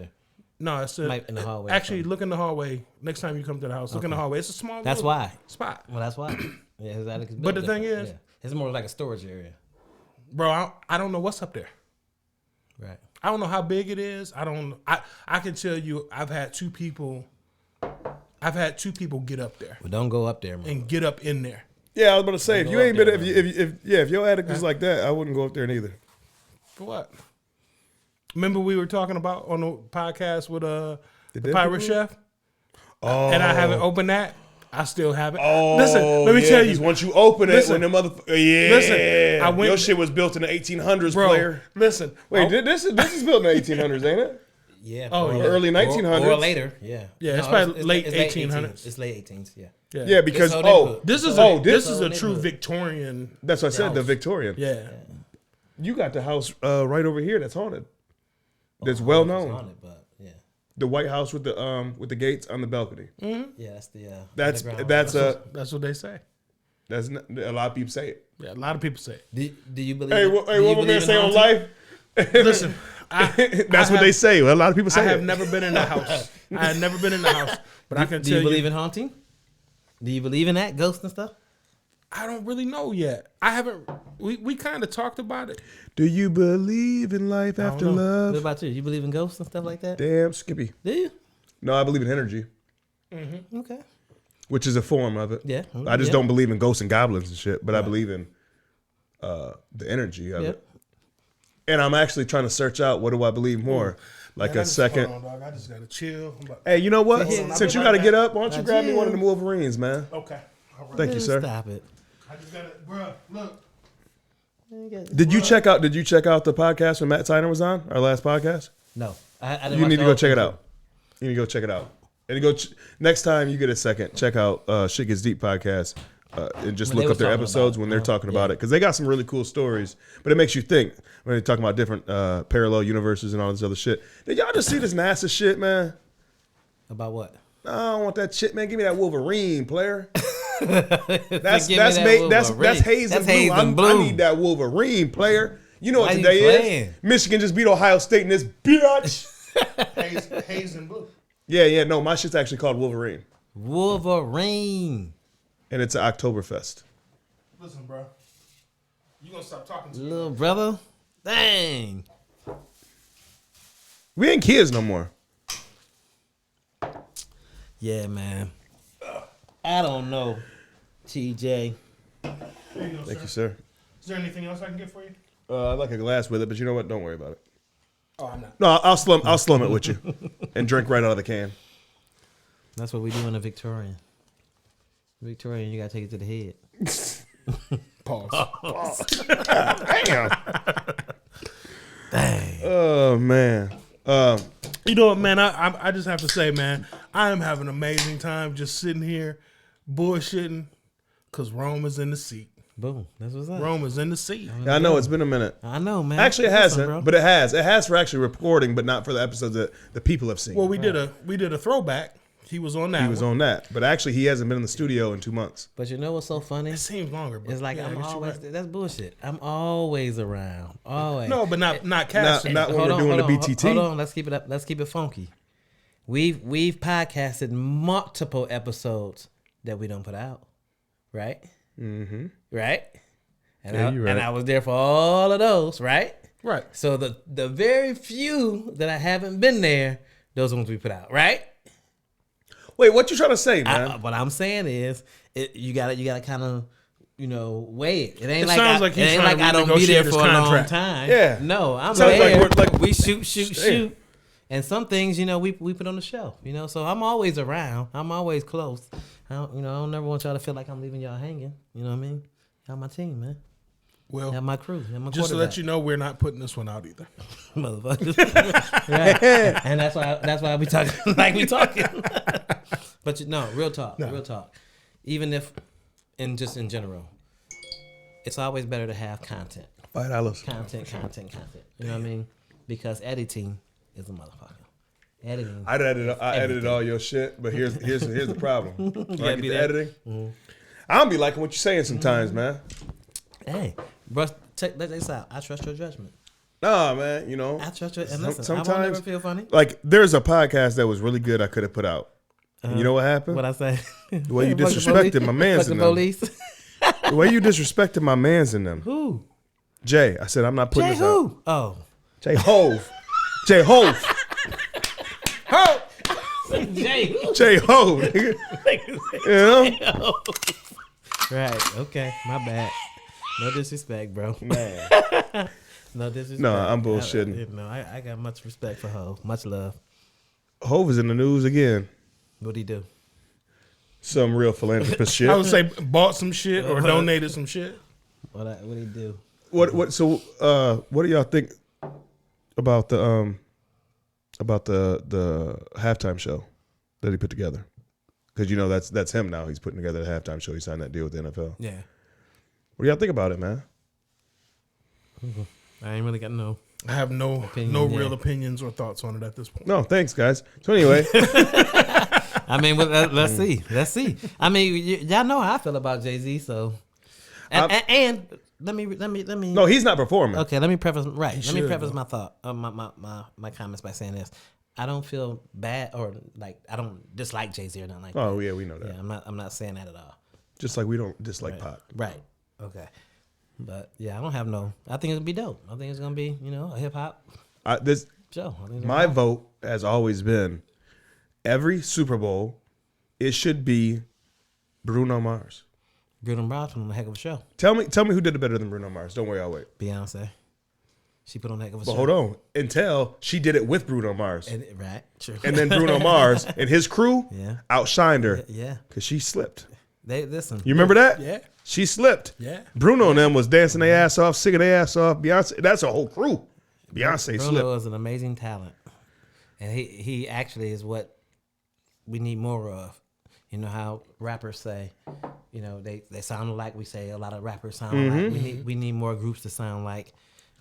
No, it's Like in the hallway or Actually, something. look in the hallway. Next time you come to the house, look in the hallway. It's a small. That's little why. spot, Well, that's why. Yeah, his attic is But built the thing different. is- Yeah. It's more like a storage area. bro. I don't know what's up there. Right. I don't know how big it is. I can tell you. I've had two people get up there Well, don't go up there, man. and get up in there. Yeah, I was about to say, if Go you up ain't been, there, if your attic is like that, I wouldn't go up there neither. For what? Remember we were talking about on the podcast with the dead Pirate people? Chef, Oh, and I haven't opened that. I still have it. Oh, Listen, let me yeah, tell 'cause you. once you open it, Listen. when the motherfucker, yeah, Listen, I went- your shit was built in the 1800s, Bro, player. listen. Wait, I- this is built in the 1800s, ain't it? Yeah. Oh, or yeah. Early 1900s. Or later. Yeah. Yeah, it's probably late 1800s. 1800s. It's late 1800s. Yeah. Yeah, because It's whole neighborhood. This is Oh, a, this- this is a this- true Victorian. that's what I said, the house. Victorian. Yeah. You got the house right over here that's haunted. That's well It's known. on it, but yeah. The White House with the gates on the balcony. Yeah, that's the. That's underground. That's what they say. that's not, a lot of people say it. Yeah, a lot of people say it. Do you believe? Hey, in- what do you my man believe in say on haunting? life? Listen, That's what they say. Well, a lot of people say I have it. never been in the house. I have never been in the house, but I can Do tell you believe you, in haunting? Do you believe in that ghosts and stuff? I don't really know yet. I haven't. We kind of talked about it. Do you believe in life after know. What love? about you? You believe in ghosts and stuff like that? Damn, Skippy. Do you? No, I believe in energy, Okay. which is a form of it. Yeah. I just Yeah. don't believe in ghosts and goblins and shit, but I believe in the energy of Yep. it. And I'm actually trying to search out what do I believe more, like a second. Hold on, dog. I just gotta chill. Hey, you know what? Yeah, Since you I'll got be to right get back. up, why don't you grab me one of them Wolverines, man? Okay. All right. Thank you, sir. Stop it. I just gotta, bro. Look. Did you check out the podcast when Matt Tyner was on our last podcast? No. I didn't You watch need the to whole go check it thing. out. You need to go check it out. And go next time you get a second, check out Shit Gets Deep podcast and just When they look was up their talking episodes about it. when they're talking about Yeah. it because they got some really cool stories. But it makes you think when they're talking about different parallel universes and all this other shit. Did y'all just see this NASA shit, man? About what? I don't want that shit, man. Give me that Wolverine, player. Give me That's that that's Wolverine. Hayes and That's Blue. Haze and I Blue. need that Wolverine, player. You know what Why you today playing? is? Michigan just beat Ohio State in this bitch. Haze and blue. Yeah. No, my shit's actually called Wolverine, Wolverine. and it's an Oktoberfest. Listen, bro. You gonna stop talking to me? Little brother. Dang. We ain't kids no more. Yeah, man. I don't know. TJ. There you go, Thank sir. you, sir. Is there anything else I can get for you? I'd like a glass with it, but you know what? Don't worry about it. Oh, I'm not. No, I'll slum it with you, and drink right out of the can. That's what we do in a Victorian. Victorian, you gotta take it to the head. Pause. Damn. Dang. Oh man. You know what, man? I just have to say, man, I am having an amazing time just sitting here bullshitting because Rome is in the seat. Boom. That's what's up. Rome is in the seat. Yeah, I know it's been a minute. I know, man. Actually, it Listen, hasn't, bro. but it has. It has for actually recording, but not for the episodes that the people have seen. Well, we did a throwback. He was on that. He was on that, but actually, he hasn't been in the studio in 2 months. But you know what's so funny? It seems longer, but It's like yeah, I I'm guess you're always. right. That's bullshit. I'm always around. Always. No, but not casting. Not when we're doing the BTT. Hold on. Let's keep it up. Let's keep it funky. We've podcasted multiple episodes that we don't put out, right? Mm-hmm. Right. And Yeah, you're right. and I was there for all of those, right? Right. So the very few that I haven't been there, those ones we put out, right? Wait, what you trying to say, man? What I'm saying is, you gotta kind of, weigh it. It ain't It like sounds like he's it ain't trying like to I don't be there renegotiate his for a long contract. time. Yeah. No, I'm Sounds there. like We shoot. And some things, we put on the shelf, So I'm always around. I'm always close. I don't never want y'all to feel like I'm leaving y'all hanging. You know what I mean? Y'all my team, man. Well, Y'all my crew. Y'all my just to quarterback. let you know, we're not putting this one out either. Motherfuckers. Right. And that's why we talking like we talking. But real talk. Real talk. Even if in general, it's always better to have content. $5. Content. You know what I mean? Because editing is a motherfucker. Editing. I edited all your shit, but here's the problem. When I get to editing, I don't be liking what you're saying sometimes, man. Hey, bro, check this out. I trust your judgment. Nah, man, I trust your and listen, sometimes I won't never feel funny. Like there's a podcast that was really good I could have put out. And you know what happened? What I say? The way you disrespected my mans in the them. police. The way you disrespected my mans in them. Who? Jay, I said I'm not putting Jay this out. who? Oh. Jay Hove. Jay Hove. Jay who? Jay Hove. Nigga. You know? Right. Okay. My bad. No disrespect, bro. Man. No disrespect. No, I'm bullshitting. I got much respect for Ho. Much love. Hove is in the news again. What'd he do? Some real philanthropist shit. I would say bought some shit or donated some shit. What'd he do? What do y'all think about the halftime show that he put together? Because that's him now. He's putting together the halftime show. He signed that deal with the NFL. Yeah. What do y'all think about it, man? I ain't really got no. I have no real opinions or thoughts on it at this point. No, thanks, guys. So anyway, I mean, let's see. Let's see. I mean, y'all know how I feel about Jay-Z, so. And let me. no, he's not performing. Okay, let me preface. Right, He let me should, preface though. my thought, my comments by saying this. I don't feel bad or like I don't dislike Jay-Z or nothing like that. Oh yeah, we know that. Yeah, I'm not saying that at all. Just like we don't dislike Pac. Right. Okay. But yeah, I don't have no. I think it'll be dope. I think it's gonna be a hip hop show. My vote has always been every Super Bowl, it should be Bruno Mars. Bruno Mars put on a heck of a show. Tell me who did it better than Bruno Mars. Don't worry, I'll wait. Beyonce. She put on a heck of a But show. hold on, until she did it with Bruno Mars, Right. True. and then Bruno Mars and his crew Yeah. outshined her Yeah. because she slipped. They listen. You remember that? Yeah. She slipped. Yeah. Bruno and them was dancing their ass off, singing their ass off. Beyonce, that's a whole crew. Beyonce Bruno slipped. is an amazing talent, and he actually is what we need more of. You know how rappers say, they sound alike. We say a lot of rappers sound alike. We need more groups to sound like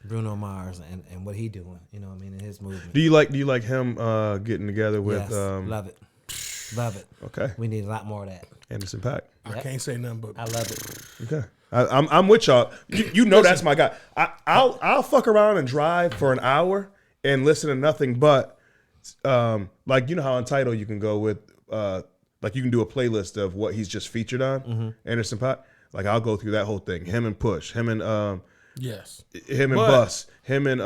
Bruno Mars and what he doing. You know what I mean, in his movement. Do you like him getting together with Yes, love it. Okay, We need a lot more of that. Anderson .Paak? I can't say nothing but I love it. Okay, I'm with y'all. You know that's my guy. I'll fuck around and drive for an hour and listen to nothing but like how on Tidal you can go with like you can do a playlist of what he's just featured on Anderson .Paak. Like I'll go through that whole thing. Him and Push. Him and yes. him and Bus. Him and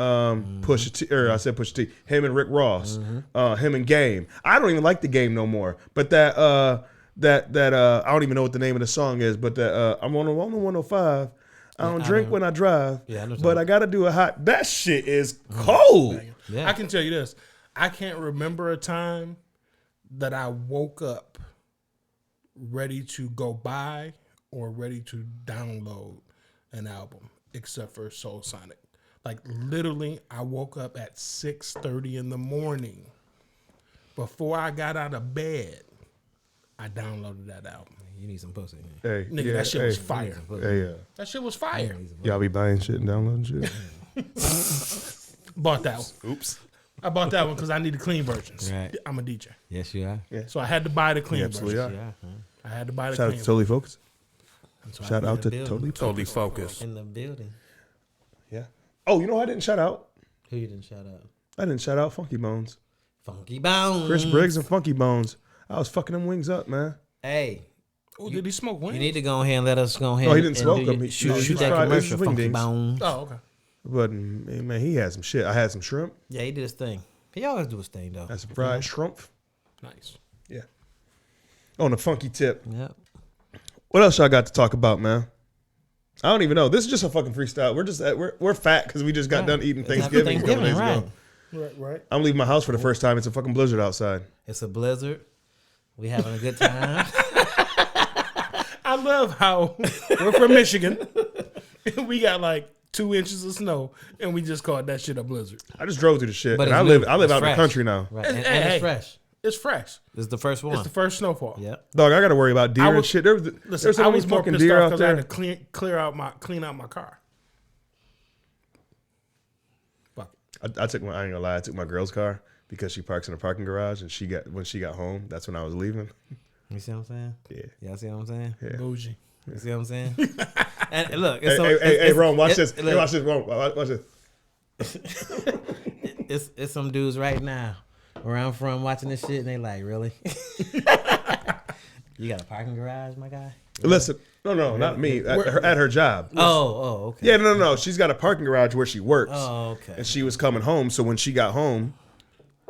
Pusha T. Or I said Pusha T. Him and Rick Ross. Him and Game. I don't even like the Game no more. But that I don't even know what the name of the song is. But that I'm on 105. I don't drink when I drive. Yeah, I know but I gotta do a hot. That shit is cold. Yeah. I can tell you this. I can't remember a time that I woke up ready to go buy or ready to download an album except for Soul Sonic. Like literally, I woke up at 6:30 in the morning. Before I got out of bed, I downloaded that album. You need some pussy. Man. Hey, Nigga, that shit was fire. Hey, That shit was fire. y'all be buying shit and downloading shit. Bought that one. Oops. I bought that one because I needed clean versions. Right. I'm a DJ. Yes, you are. So I had to buy the clean Absolutely versions. are. Yeah. I had to buy the Shout out clean to Totally Focused. versions. So I Shout out to building. Totally Focused. Focused. In the building. Yeah. Oh, you know who I didn't shout out? Who you didn't shout out? I didn't shout out Funky Bones. Funky Bones. Chris Briggs and Funky Bones. I was fucking them wings up, man. Hey, Oh, did he smoke wings? you need to go ahead and let us go ahead. Oh, he didn't and smoke do them. your- He- Shoot, no, shoot he that fried- commercial, it's wing Funky dings. Bones. Oh, okay. But man, he had some shit. I had some shrimp. Yeah, he did his thing. He always do his thing though. That's some fried shrimp. Nice. Yeah. On a funky tip. Yep. What else y'all got to talk about, man? I don't even know. This is just a fucking freestyle. We're just we're fat because we just got done eating It's after Thanksgiving a couple days right? ago. Right. I'm leaving my house for the first time. It's a fucking blizzard outside. It's a blizzard. We having a good time. I love how we're from Michigan. We got like 2 inches of snow, and we just called that shit a blizzard. I just drove through the shit. But And it's I live new. It's out in the fresh. country now. Right. And- And, hey, it's fresh. It's fresh. It's the first one. It's the first snowfall. Yep. Dog, I got to worry about deer and was- shit. There's Listen, so I many was more fucking pissed deer off out because I there. had to clean out my car. Fuck it. I ain't gonna lie. I took my girl's car because she parks in a parking garage, and when she got home, that's when I was leaving. You see what I'm saying? Yeah. Y'all see what I'm saying? Yeah. Bougie. You see what I'm saying? And look, Hey, it's so, hey, it's, hey, Rome, watch it's- this. look, Hey, watch this, Rome. Watch this. It's some dudes right now where I'm from watching this shit, and they like, really? You got a parking garage, my guy? Listen, no, not me. At her job. Oh, okay. Yeah, no. She's got a parking garage where she works. Oh, okay. And she was coming home, so when she got home,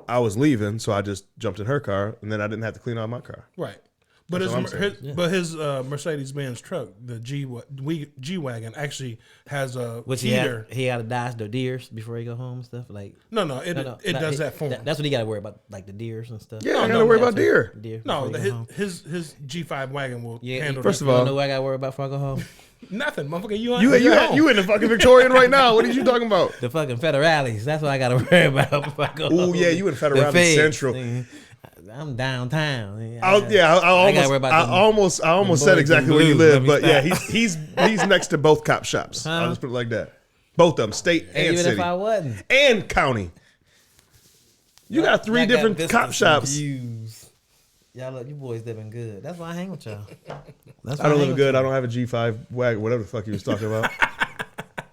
I was leaving, so I just jumped in her car, and then I didn't have to clean out my car. Right. But That's his Mercedes-Benz truck, the G-Wagon, actually has a Which heater. he had to dodge the deers before he go home and stuff. Like It does that for him. That's what he got to worry about, like the deers and stuff. Yeah, I gotta worry about deer. Deer No, before he go home. his G5 wagon will handle First that. of all- You don't know what I got to worry about before I go home? Nothing, motherfucker. You in the fucking Victorian right now. What are you talking about? The fucking federales. That's what I got to worry about before I go home. Oh yeah, you in The Federale feds. Central. I'm downtown. I gotta worry about almost them said boys exactly in where you blue. live, Let me but yeah, stop. he's next to both cop shops. I'll just put it like that. Both of them, state and Even city if I wasn't. and county. You got three Y'all different vistas cop and shops. views. Y'all look, you boys living good. That's why I hang with y'all. That's why I don't hang live with good. I y'all. don't have a G5 wagon, whatever the fuck he was talking about.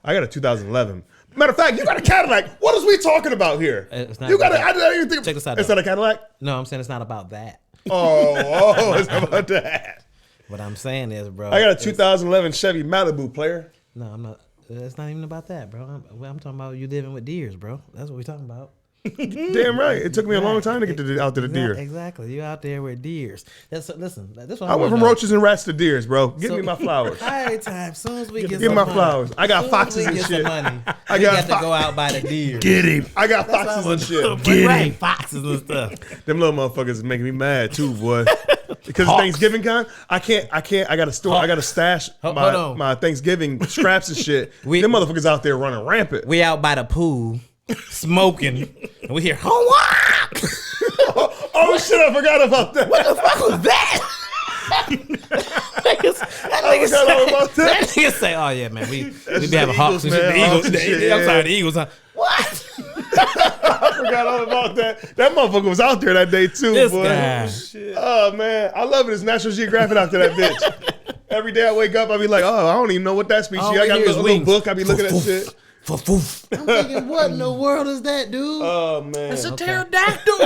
I got a 2011. Matter of fact, you got a Cadillac. What is we talking about here? It's not You got about I didn't even think. Check this out, It's though. not a Cadillac. No, I'm saying it's not about that. Oh, it's about that. What I'm saying is, bro. I got a 2011 Chevy Malibu, player. No, I'm not. It's not even about that, bro. I'm talking about you living with deers, bro. That's what we're talking about. Damn right. It took me a long time to get out to the deer. Exactly. You out there with deers. Listen. This what I went from wanna know. roaches and rats to deers, bro. Give me So- my flowers. All right, time. Soon as we get Give some me my money, flowers. I got soon as foxes we and get shit. some money, I we got got to go out by the deer. Get him. I got foxes and shit. Right, foxes and stuff. Them little motherfuckers is making me mad too, boy. Because it's Thanksgiving time, I can't. I got to store. I got to stash Hold on. my Thanksgiving scraps and shit. We- Them motherfuckers out there running rampant. We out by the pool, smoking, and we hear, Oh shit! I forgot about that. What the fuck was that? forgot all about that. That nigga say, "Oh yeah, man, we just be having the hawks and Eagles, shit. man. The Eagles, Hawks and shit, I'm yeah. sorry, the Eagles. Huh? What? I forgot all about that. That motherfucker was out there that day too, This boy. guy. Oh man, I love it. It's National Geographic out there, that bitch. Every day I wake up, I be like, oh, I don't even know what that species. All I we got a hear is little wings. book. I be looking at shit. I'm thinking, what in the world is that, dude? Oh man, It's a pterodactyl.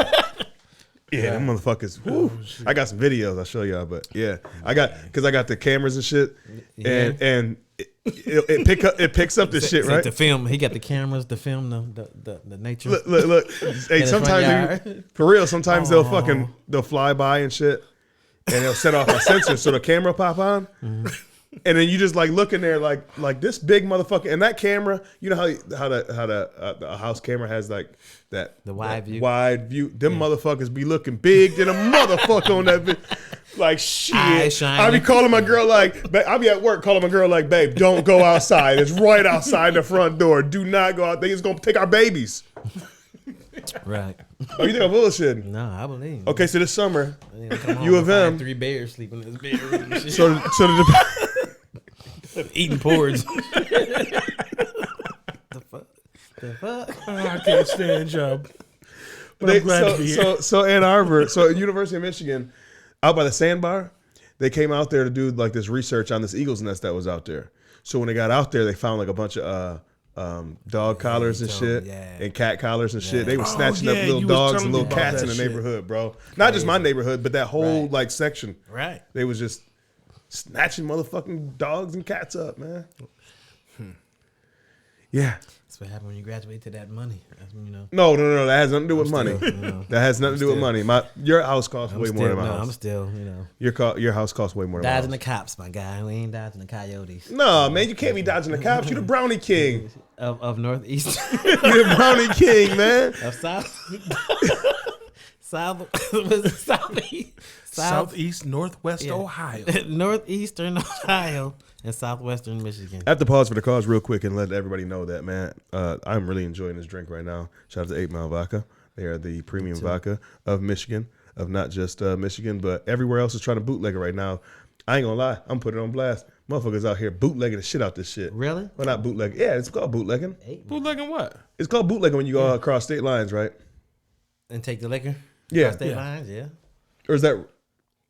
yeah, them motherfuckers. Whew. I got some videos I'll show y'all, but yeah, I got the cameras and shit, and it picks up this shit, right? To film, he got the cameras to film the nature. Look. Hey, his front sometimes yard. for real, sometimes they'll fly by and shit, and they'll set off a sensor so the camera pop on. And then you just like looking there like this big motherfucker. And that camera, you know how the house camera has like the wide view. Them motherfuckers be looking big than a motherfucker on that video. Like shit. I be calling my girl like, I be at work calling my girl like, babe, don't go outside. It's right outside the front door. Do not go out there. It's gonna take our babies. Right. Oh, you think I'm bullshitting? No, I believe. Okay, so this summer, U of M, 3 bears sleeping in this bedroom. And shit. so the Eating porridge. The fuck? Oh, I can't stand job. But I'm glad to be here. So Ann Arbor, so University of Michigan, out by the sandbar, they came out there to do like this research on this eagle's nest that was out there. So when they got out there, they found like a bunch of dog collars and shit, and cat collars and shit. They were snatching up little dogs and little cats in the neighborhood, bro. Not just my neighborhood, but that whole like section. Right. They was just snatching motherfucking dogs and cats up, man. Yeah. That's what happened when you graduate to that money. You know. No. That has nothing to do with money. That has nothing to do with money. Your house costs way more than my house. I'm still, you know. Your house costs way more than my house. Dodging the cops, my guy. We ain't dodging the coyotes. No, man, you can't be dodging the cops. You're the brownie king. Of Northeast. You're the brownie king, man. Of Southeast, Northwest Ohio. Northeastern Ohio and Southwestern Michigan. I have to pause for the cause real quick and let everybody know that, man, I'm really enjoying this drink right now. Shout out to 8 Mile Vodka. They are the premium vodka of Michigan, of not just Michigan, but everywhere else is trying to bootleg it right now. I ain't gonna lie, I'm putting it on blast. Motherfuckers out here bootlegging the shit out this shit. Really? Well, not bootlegging. Yeah, it's called bootlegging. Bootlegging what? It's called bootlegging when you go across state lines, right? And take the liquor? Yeah. State lines, yeah. Or is that...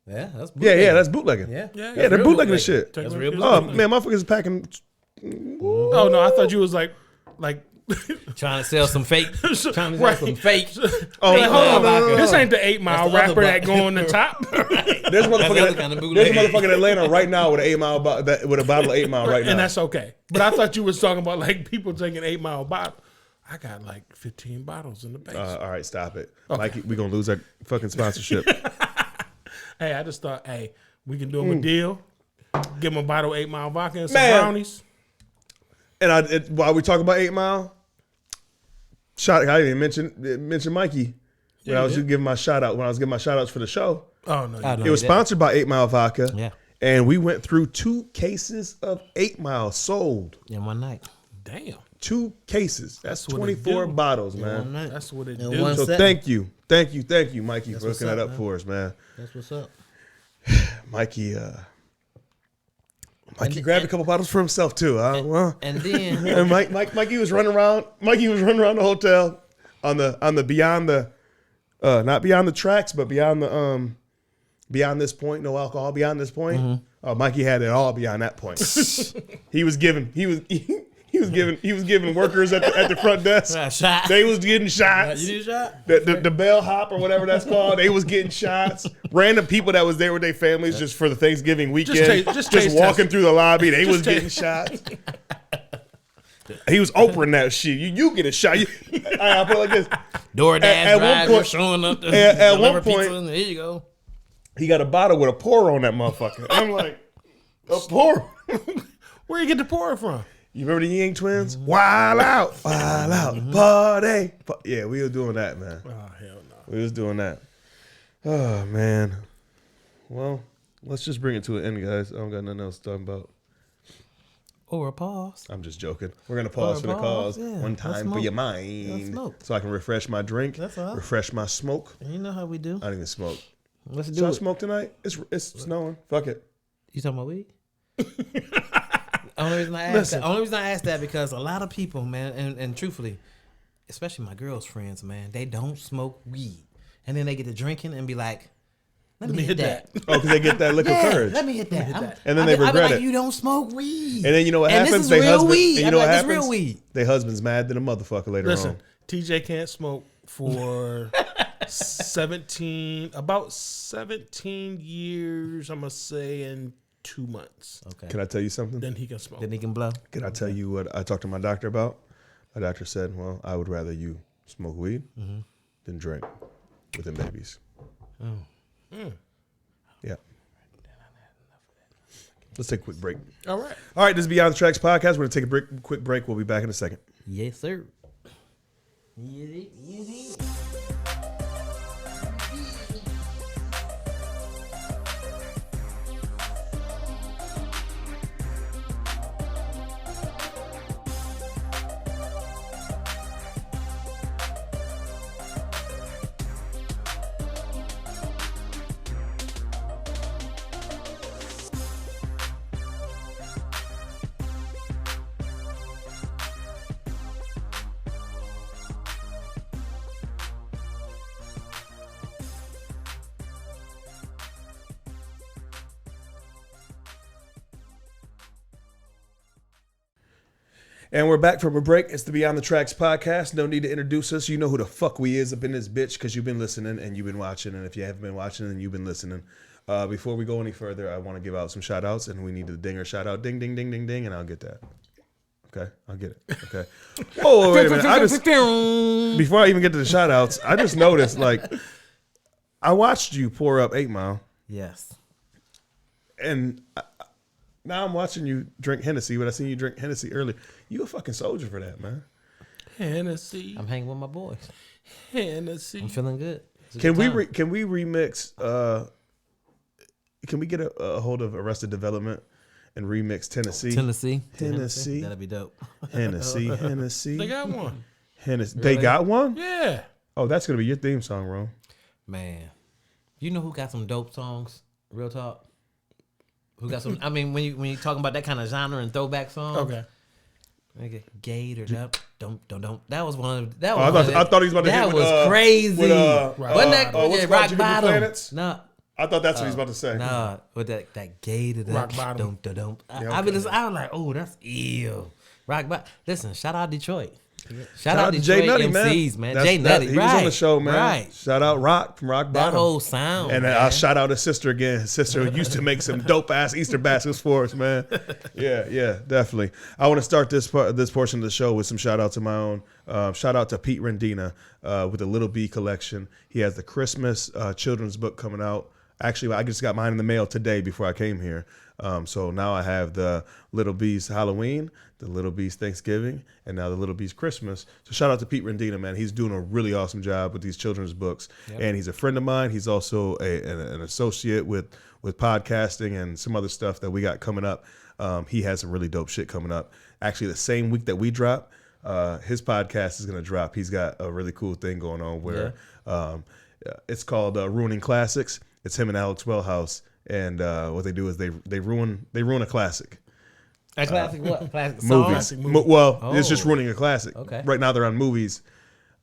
Yeah, that's bootlegging. Yeah, that's bootlegging. Yeah, they're bootlegging the shit. That's real Oh, bootlegging. man, motherfuckers is packing... Oh, no, I thought you was like... trying to sell some fake. Trying to sell some fake. Oh, like, hold on, no. this ain't the 8 Mile That's the rapper other that go on the top. There's a motherfucker in Atlanta right now with an 8 Mile with a bottle of 8 Mile right now. And that's okay. But I thought you was talking about like people taking 8 Mile bottle. I got like 15 bottles in the basement. All right, stop it. Okay. Mikey, we're going to lose our fucking sponsorship. Hey, I just thought, hey, we can do him a deal. Give him a bottle of 8 Mile vodka and some brownies. And while we talk about 8 Mile, I didn't even mention Mikey when I was just giving my shout out. When I was giving my shout outs for the show. Oh, no. It was sponsored by 8 Mile Vodka. Yeah. And we went through 2 cases of 8 Mile sold. In one night. Damn. 2 cases. That's what it 24 do. bottles, man. That's what it In do. one So set. thank you, Mikey, for hooking that up for us, man. That's what's up. Mikey grabbed a couple bottles for himself too. And then And Mikey was running around. Mikey was running around the hotel on the beyond the not beyond the tracks, but beyond the beyond this point, no alcohol beyond this point. Mm-hmm. Mikey had it all beyond that point. He was giving workers at the front desk. shot. They was getting shots. You need a shot? The bellhop or whatever that's called, they was getting shots. Random people that was there with their families just for the Thanksgiving weekend, just walking through the lobby, they was getting shots. He was Oprahing that shit. You get a shot. I put it like this. DoorDash At one driver point- showing up to at deliver one point- pizza, and here you go. He got a bottle with a pour on that motherfucker. And I'm like, a pour? Where you get the pour from? You remember the Ying twins? Wild out, party. Yeah, we were doing that, man. Oh, hell no. We was doing that. Oh, man. Well, let's just bring it to an end, guys. I don't got nothing else to talk about. Or a pause. I'm just joking. We're going to pause for the cause one time for your mind so I can refresh my drink, That's all. refresh my smoke. You know how we do. I don't even smoke. Let's Should do I it. smoke tonight? It's snowing. Fuck it. You talking about weed? Only reason I asked that because a lot of people, man, and truthfully, especially my girls' friends, man, they don't smoke weed, and then they get to drinking and be like, "Let me hit that." Oh, because they get that liquor courage. Let me hit that. And then they regret it. You don't smoke weed. And then you know what And happens? this is real weed. And you know what This happens? real weed. Their husband's mad than a motherfucker later Listen, on. TJ can't smoke for 17 years, I'm going to say, in 2 months. Okay. Can I tell you something? Then he can smoke. Then he can blow. Can I tell you what I talked to my doctor about? My doctor said, well, I would rather you smoke weed than drink within babies. Yeah. Let's take a quick break. All right. All right, this is Beyond the Tracks podcast. We're going to take a quick break. We'll be back in a second. Yes, sir. And we're back from a break. It's the Beyond the Tracks podcast. No need to introduce us. You know who the fuck we is up in this bitch because you've been listening and you've been watching. And if you haven't been watching, then you've been listening. Before we go any further, I want to give out some shout outs, and we need a dinger shout out. Ding, ding, ding, ding, ding, and I'll get that. Okay, I'll get it. Okay. Oh, wait a minute. Before I even get to the shout outs, I just noticed, like, I watched you pour up 8 Mile. Yes. And now I'm watching you drink Hennessy, but I seen you drink Hennessy earlier. You a fucking soldier for that, man. Hennessy. I'm hanging with my boys. Hennessy. I'm feeling good. Can we remix? Can we get a hold of Arrested Development and remix Tennessee? Hennessy. That'd be dope. Hennessy. They got one. Hennessy. Really? They got one? Yeah. Oh, that's gonna be your theme song, Ron. Man, you know who got some dope songs? Real talk. Who got some? I mean, when you talking about that kind of genre and throwback songs. Okay. Nigga, Gate or don't. That was one of that. I thought he was about to hit that with, was crazy. with, Wasn't that what's it called, Rock Jimmy Bottom? Planets? No. I thought that's what he was about to say. Nah, with that Gate or that Rock Bottom. Don't. Yeah, I okay. was like, oh, that's ill. Rock Bottom. Listen, shout out Detroit. Shout Shout out to Detroit Jay Nutty, MCs, man. That's- Jay Nutty, he right? was on the show, man. Right. Shout out Rock from Rock That Bottom. whole sound. And man. I'll shout out his sister again. His sister used to make some dope ass Easter baskets for us, man. Yeah, definitely. I want to start this portion of the show with some shout outs of my own. Shout out to Pete Rendina with the Little B collection. He has the Christmas children's book coming out. Actually, I just got mine in the mail today before I came here. So now I have the Little B's Halloween, the Little B's Thanksgiving, and now the Little B's Christmas. So shout out to Pete Rendina, man. He's doing a really awesome job with these children's books. Yep. And he's a friend of mine. He's also an associate with podcasting and some other stuff that we got coming up. He has some really dope shit coming up. Actually, the same week that we drop, his podcast is going to drop. He's got a really cool thing going on where it's called Ruining Classics. It's him and Alex Wellhouse. And what they do is they ruin a classic. A classic what? Classic Movies. song? It's just ruining a classic. Okay. Right now they're on movies.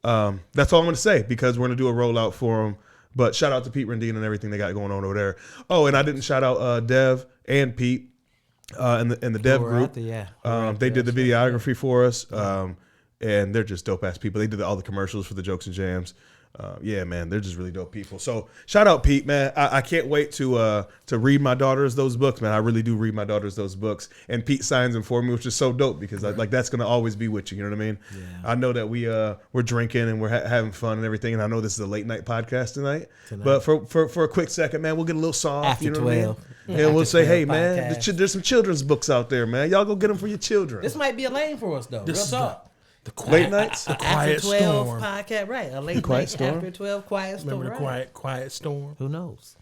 That's all I'm going to say because we're going to do a rollout for them. But shout out to Pete Rendine and everything they got going on over there. Oh, and I didn't shout out Dev and Pete in the Dev group. They did the videography for us. And they're just dope ass people. They did all the commercials for the Jokes and Jams. Yeah, man, they're just really dope people. So shout out Pete, man. I can't wait to read my daughters those books, man. I really do read my daughters those books, and Pete signs them for me, which is so dope because like that's gonna always be with you. You know what I mean? Yeah. I know that we're drinking and we're having fun and everything, and I know this is a late night podcast tonight. But for a quick second, man, we'll get a little soft. After you know 12. what I mean? And we'll say, hey, man, podcast. there's some children's books out there, man. Y'all go get them for your children. This might be a lane for us though. Real talk. The quiet, Late nights, the quiet After 12 storm. podcast, right? A late Quiet night Storm? after 12 quiet storm. Remember the quiet storm? Who knows?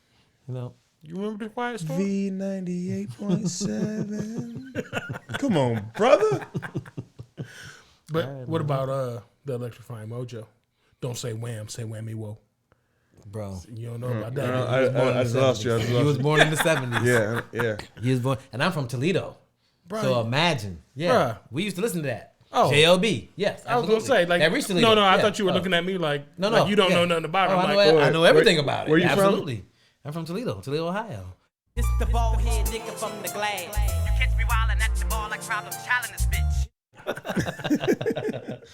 You know. You remember the quiet storm? V98.7. Come on, brother. But what about the electrifying mojo? Don't say wham, say whammy whoa. Bro. You don't know about that. I lost you. He was born in the 70s. Yeah. He was born, and I'm from Toledo. Bro. So imagine. Yeah. Bruh. We used to listen to that. Oh. JLB. Yes. I was gonna say like that recently. no. I Yeah. thought you were looking at me like No. like you don't know nothing about it. Oh, I'm I like, know everything about it. where you from? Absolutely. I'm from Toledo, Ohio. It's the ball head nigga from the glass. You catch me wildin' at the ball like problem child in this bitch.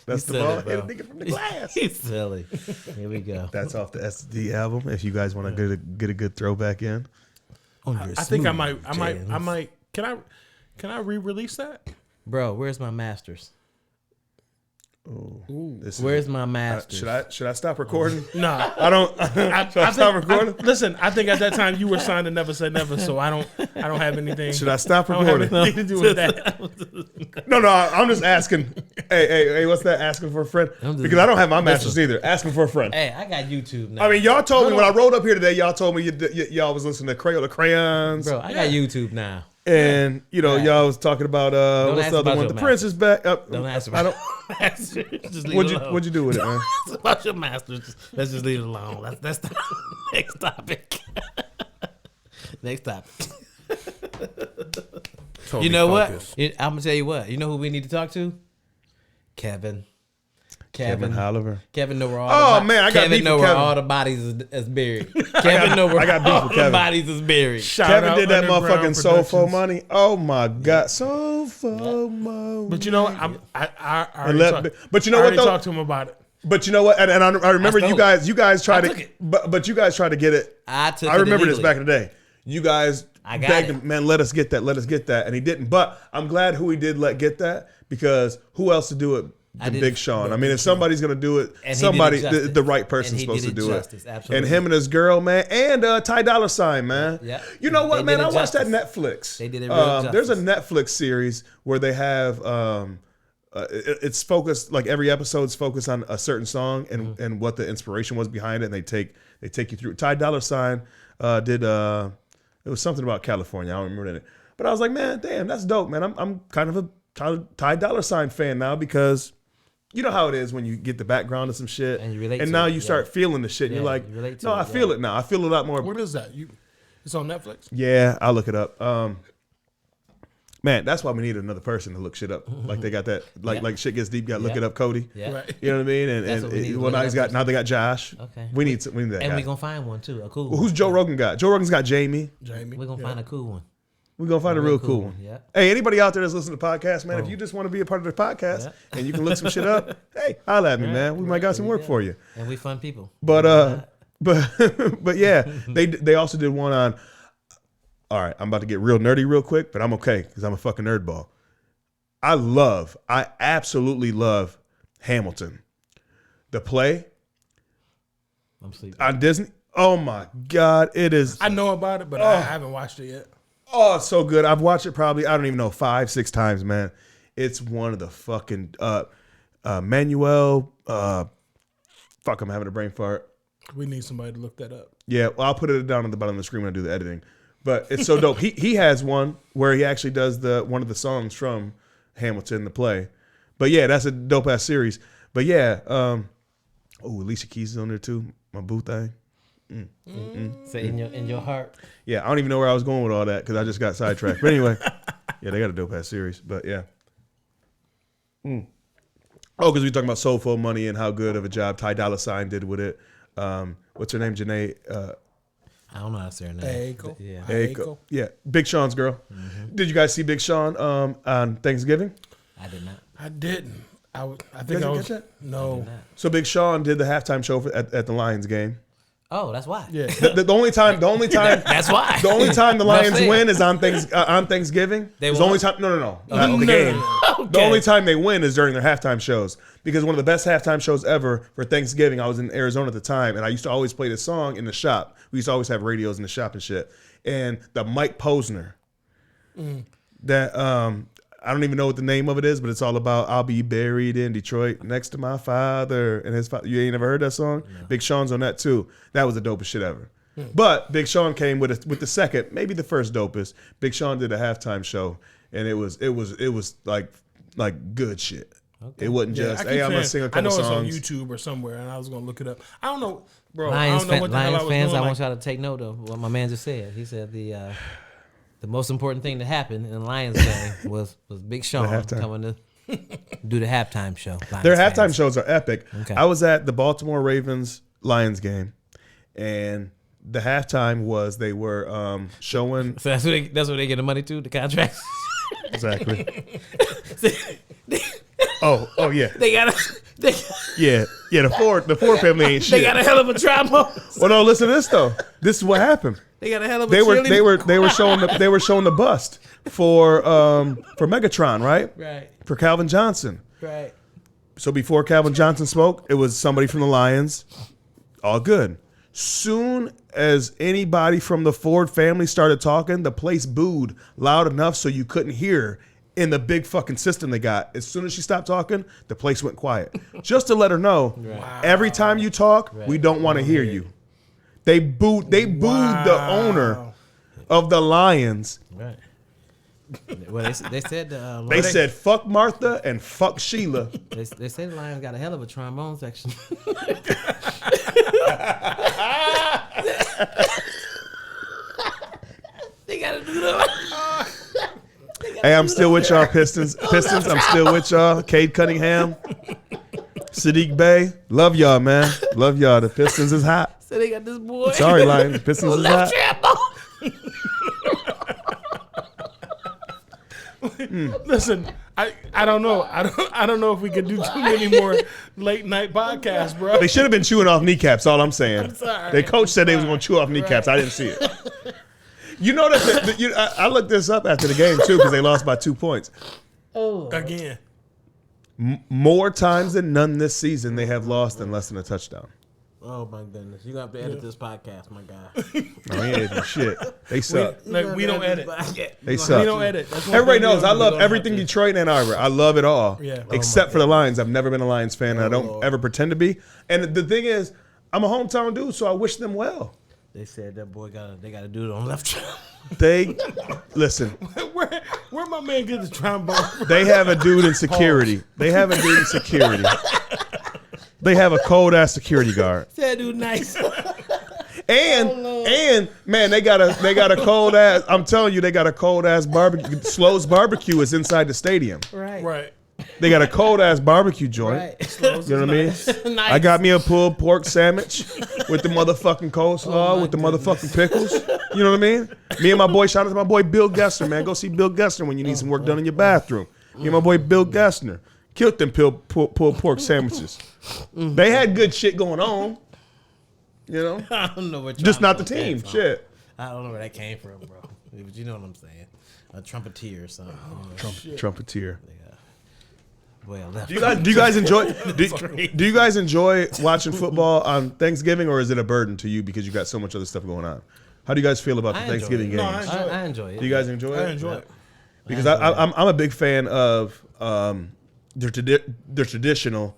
That's the said ball. it, bro. Nigga from the glass. He's silly. Here we go. That's off the SD album. If you guys want to get a good throwback in, I think I might. Can I re-release that? Bro, where's my masters? Where's my master? Should I stop recording? Nah. I don't. Should I stop recording? Listen, I think at that time you were signed to Never Say Never, so I don't have anything. Should I stop I don't have recording? anything to do with that. No, I'm just asking. Hey, what's that? Asking for a friend? Because I don't have my masters either. Asking for a friend. Hey, I got YouTube now. I mean, y'all told me when I rolled up here today. Y'all told me y'all was listening to Crayola Crayons. Bro, I got YouTube now. And y'all was talking about what's the other one? The Prince is back. Don't ask about I don't. Just leave it alone. What'd you do with it, man? It's about your master. Let's just leave it alone. That's the next topic. Next topic. You know what? I'm gonna tell you what. You know who we need to talk to? Kevin Oliver. Kevin know where all Kevin know where all the bodies is buried. Kevin know where all the bodies is buried. Kevin did that motherfucking Soulful Money. Oh my God, Soulful Money. But you know, I already talked to him about it. But you know what? And I remember you guys tried to, but you guys tried to get it. I remember this back in the day. You guys begged him, man, let us get that, and he didn't. But I'm glad who he did let get that, because who else to do it? Big Sean. I mean, if somebody's gonna do it, somebody, the right person's supposed to do it. Absolutely. And him and his girl, man, and Ty Dolla $ign, man. Yeah. You know what, man? I watched that Netflix. They did it real There's a Netflix series where they have it's focused, like every episode's focused on a certain song and what the inspiration was behind it, and they take you through. Ty Dolla $ign did it was something about California. I don't remember that. But I was like, man, damn, that's dope, man. I'm kind of a Ty Dolla $ign fan now, because you know how it is when you get the background of some shit, and you relate, and to now it, you start feeling the shit, and you're like, no, I feel it now. I feel a lot more. What is that? It's on Netflix? Yeah, I'll look it up. Man, that's why we need another person to look shit up. Like they got that, like shit gets deep, you got to look it up, Cody. Yeah. Right. You know what I mean? And now they got Josh. Okay. We need that and guy. we're gonna find one too, a cool Well, one. who's Joe Rogan got? Joe Rogan's got Jamie. We're gonna find a cool one. We're going to find a real cool one. Yeah. Hey, anybody out there that's listening to the podcast, man, if you just want to be a part of the podcast and you can look some shit up, hey, holla at me, man. We might got some work for you. And we fun people. But yeah, they also did one on, all right, I'm about to get real nerdy real quick, but I'm okay because I'm a fucking nerdball. I absolutely love Hamilton. The play. I'm sleeping. On Disney. Oh my God, it is. I know about it, but I haven't watched it yet. Oh, it's so good. I've watched it probably, I don't even know, 5-6 times, man. It's one of the fucking Manuel. Fuck, I'm having a brain fart. We need somebody to look that up. Yeah, well, I'll put it down on the bottom of the screen when I do the editing. But it's so dope. He has one where he actually does one of the songs from Hamilton, the play. But yeah, that's a dope ass series. But yeah, Alicia Keys is on there too. My boo thing. Say in your heart. Yeah, I don't even know where I was going with all that because I just got sidetracked. But anyway, yeah, they got a dope ass series. But yeah. Oh, because we talking about Soulful Money and how good of a job Ty Dolla $ign did with it. What's her name? Janae. I don't know how to say her name. Aiko. Yeah. Aiko. Yeah, Big Sean's girl. Mm-hmm. Did you guys see Big Sean on Thanksgiving? I did not. I didn't. I think You guys I didn't was. catch that? No. So Big Sean did the halftime show at the Lions game. Oh, that's why. Yeah. The only time That's why. the only time the Lions fair. win is on Thanksgiving. They It's won? the only time. No, not the No, game. no, The only time they win is during their halftime shows, because one of the best halftime shows ever for Thanksgiving. I was in Arizona at the time, and I used to always play this song in the shop. We used to always have radios in the shop and shit. And the Mike Posner, that I don't even know what the name of it is, but it's all about I'll be buried in Detroit next to my father and his father. You ain't never heard that song? No. Big Sean's on that too. That was the dopest shit ever. But Big Sean came with the second, maybe the first dopest. Big Sean did a halftime show, and it was like good shit. Okay. It wasn't just, hey, I'm gonna sing a couple songs. I know it's on YouTube or somewhere, and I was gonna look it up. I don't know, bro. Lions I don't know what the hell I was fans, doing. I want y'all to take note of what my man just said. He said the most important thing to happen in the Lions game was Big Sean coming to do the halftime show. Their halftime shows are epic. Okay. I was at the Baltimore Ravens Lions game, and the halftime was they were showing. So that's where they get the money to, the contracts. Exactly. Oh yeah. The Ford family ain't shit. They got a hell of a trombone. Well, no, listen to this though. This is what happened. They got a hell of a They were showing the bust for Megatron, right? Right. For Calvin Johnson. Right. So before Calvin Johnson spoke, it was somebody from the Lions. All good. Soon as anybody from the Ford family started talking, the place booed loud enough so you couldn't hear in the big fucking system they got. As soon as she stopped talking, the place went quiet. Just to let her know, every time you talk, we don't want to hear you. They booed the owner of the Lions. Right. Well, they said They said fuck Martha and fuck Sheila. they said the Lions got a hell of a trombone section. They gotta do that. Hey, I'm still with y'all, Pistons. I'm still with y'all. Cade Cunningham, Sadiq Bey. Love y'all, man. Love y'all. The Pistons is hot. So they got this boy. Sorry, Lions. The Pistons is hot. Listen, I don't know. I don't know if we can do too many more late night podcasts, bro. They should have been chewing off kneecaps. All I'm saying. sorry. Their coach said they was going to chew off kneecaps. I didn't see it. You know that I looked this up after the game too because they lost by 2 points. Again. More times than none this season, they have lost in less than a touchdown. Oh my goodness! You got to edit this podcast, my guy. I mean, editing shit. They suck. We don't edit. They suck. We don't edit. That's one Everybody thing knows I we love don't everything have to. Detroit and Ann Arbor. I love it all. Yeah. Except for the Lions. I've never been a Lions fan, and I don't ever pretend to be. And the thing is, I'm a hometown dude, so I wish them well. They said that boy they got to do it on left. They listen. Where my man get the trombone from? They have a dude in security. They have a dude in security. They have a cold ass security guard. That dude nice. And man, they got a cold ass. I'm telling you, they got a cold ass barbecue. Slo's Barbecue is inside the stadium. Right. They got a cold ass barbecue joint. Right. You know what I mean? Nice. I got me a pulled pork sandwich with the motherfucking coleslaw, with the motherfucking pickles. You know what I mean? Me and my boy, shout out to my boy Bill Gessner, man. Go see Bill Gessner when you need some work done in your bathroom. Me and my boy Bill Gessner killed them pulled pork sandwiches. They had good shit going on. You know? I don't know what. Just not the trombone came team. from. Shit. I don't know where that came from, bro. But you know what I'm saying? A trumpeter or something. Trumpeter. Well, left. Do you guys enjoy? Do you guys enjoy watching football on Thanksgiving, or is it a burden to you because you got so much other stuff going on? How do you guys feel about the I enjoy Thanksgiving it. No, games? I enjoy it. Do you guys enjoy it? I enjoy it. Because I'm a big fan of they're traditional.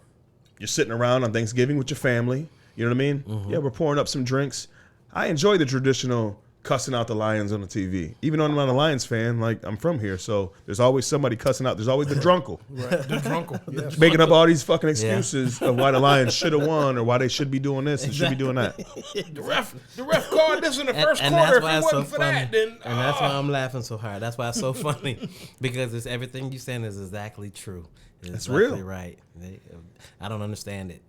You're sitting around on Thanksgiving with your family. You know what I mean? Mm-hmm. Yeah, we're pouring up some drinks. I enjoy the traditional cussing out the Lions on the TV. Even though I'm not a Lions fan, like I'm from here, so there's always somebody cussing out. There's always the drunkle. Right. The drunkle. Yes. Making up all these fucking excuses of why the Lions should have won or why they should be doing this and should be doing that. The ref called this in the first and quarter. that's why If it it's so wasn't for funny. that, then And that's why I'm laughing so hard. That's why it's so funny because it's everything you're saying is exactly true. It's real. exactly right. I don't understand it.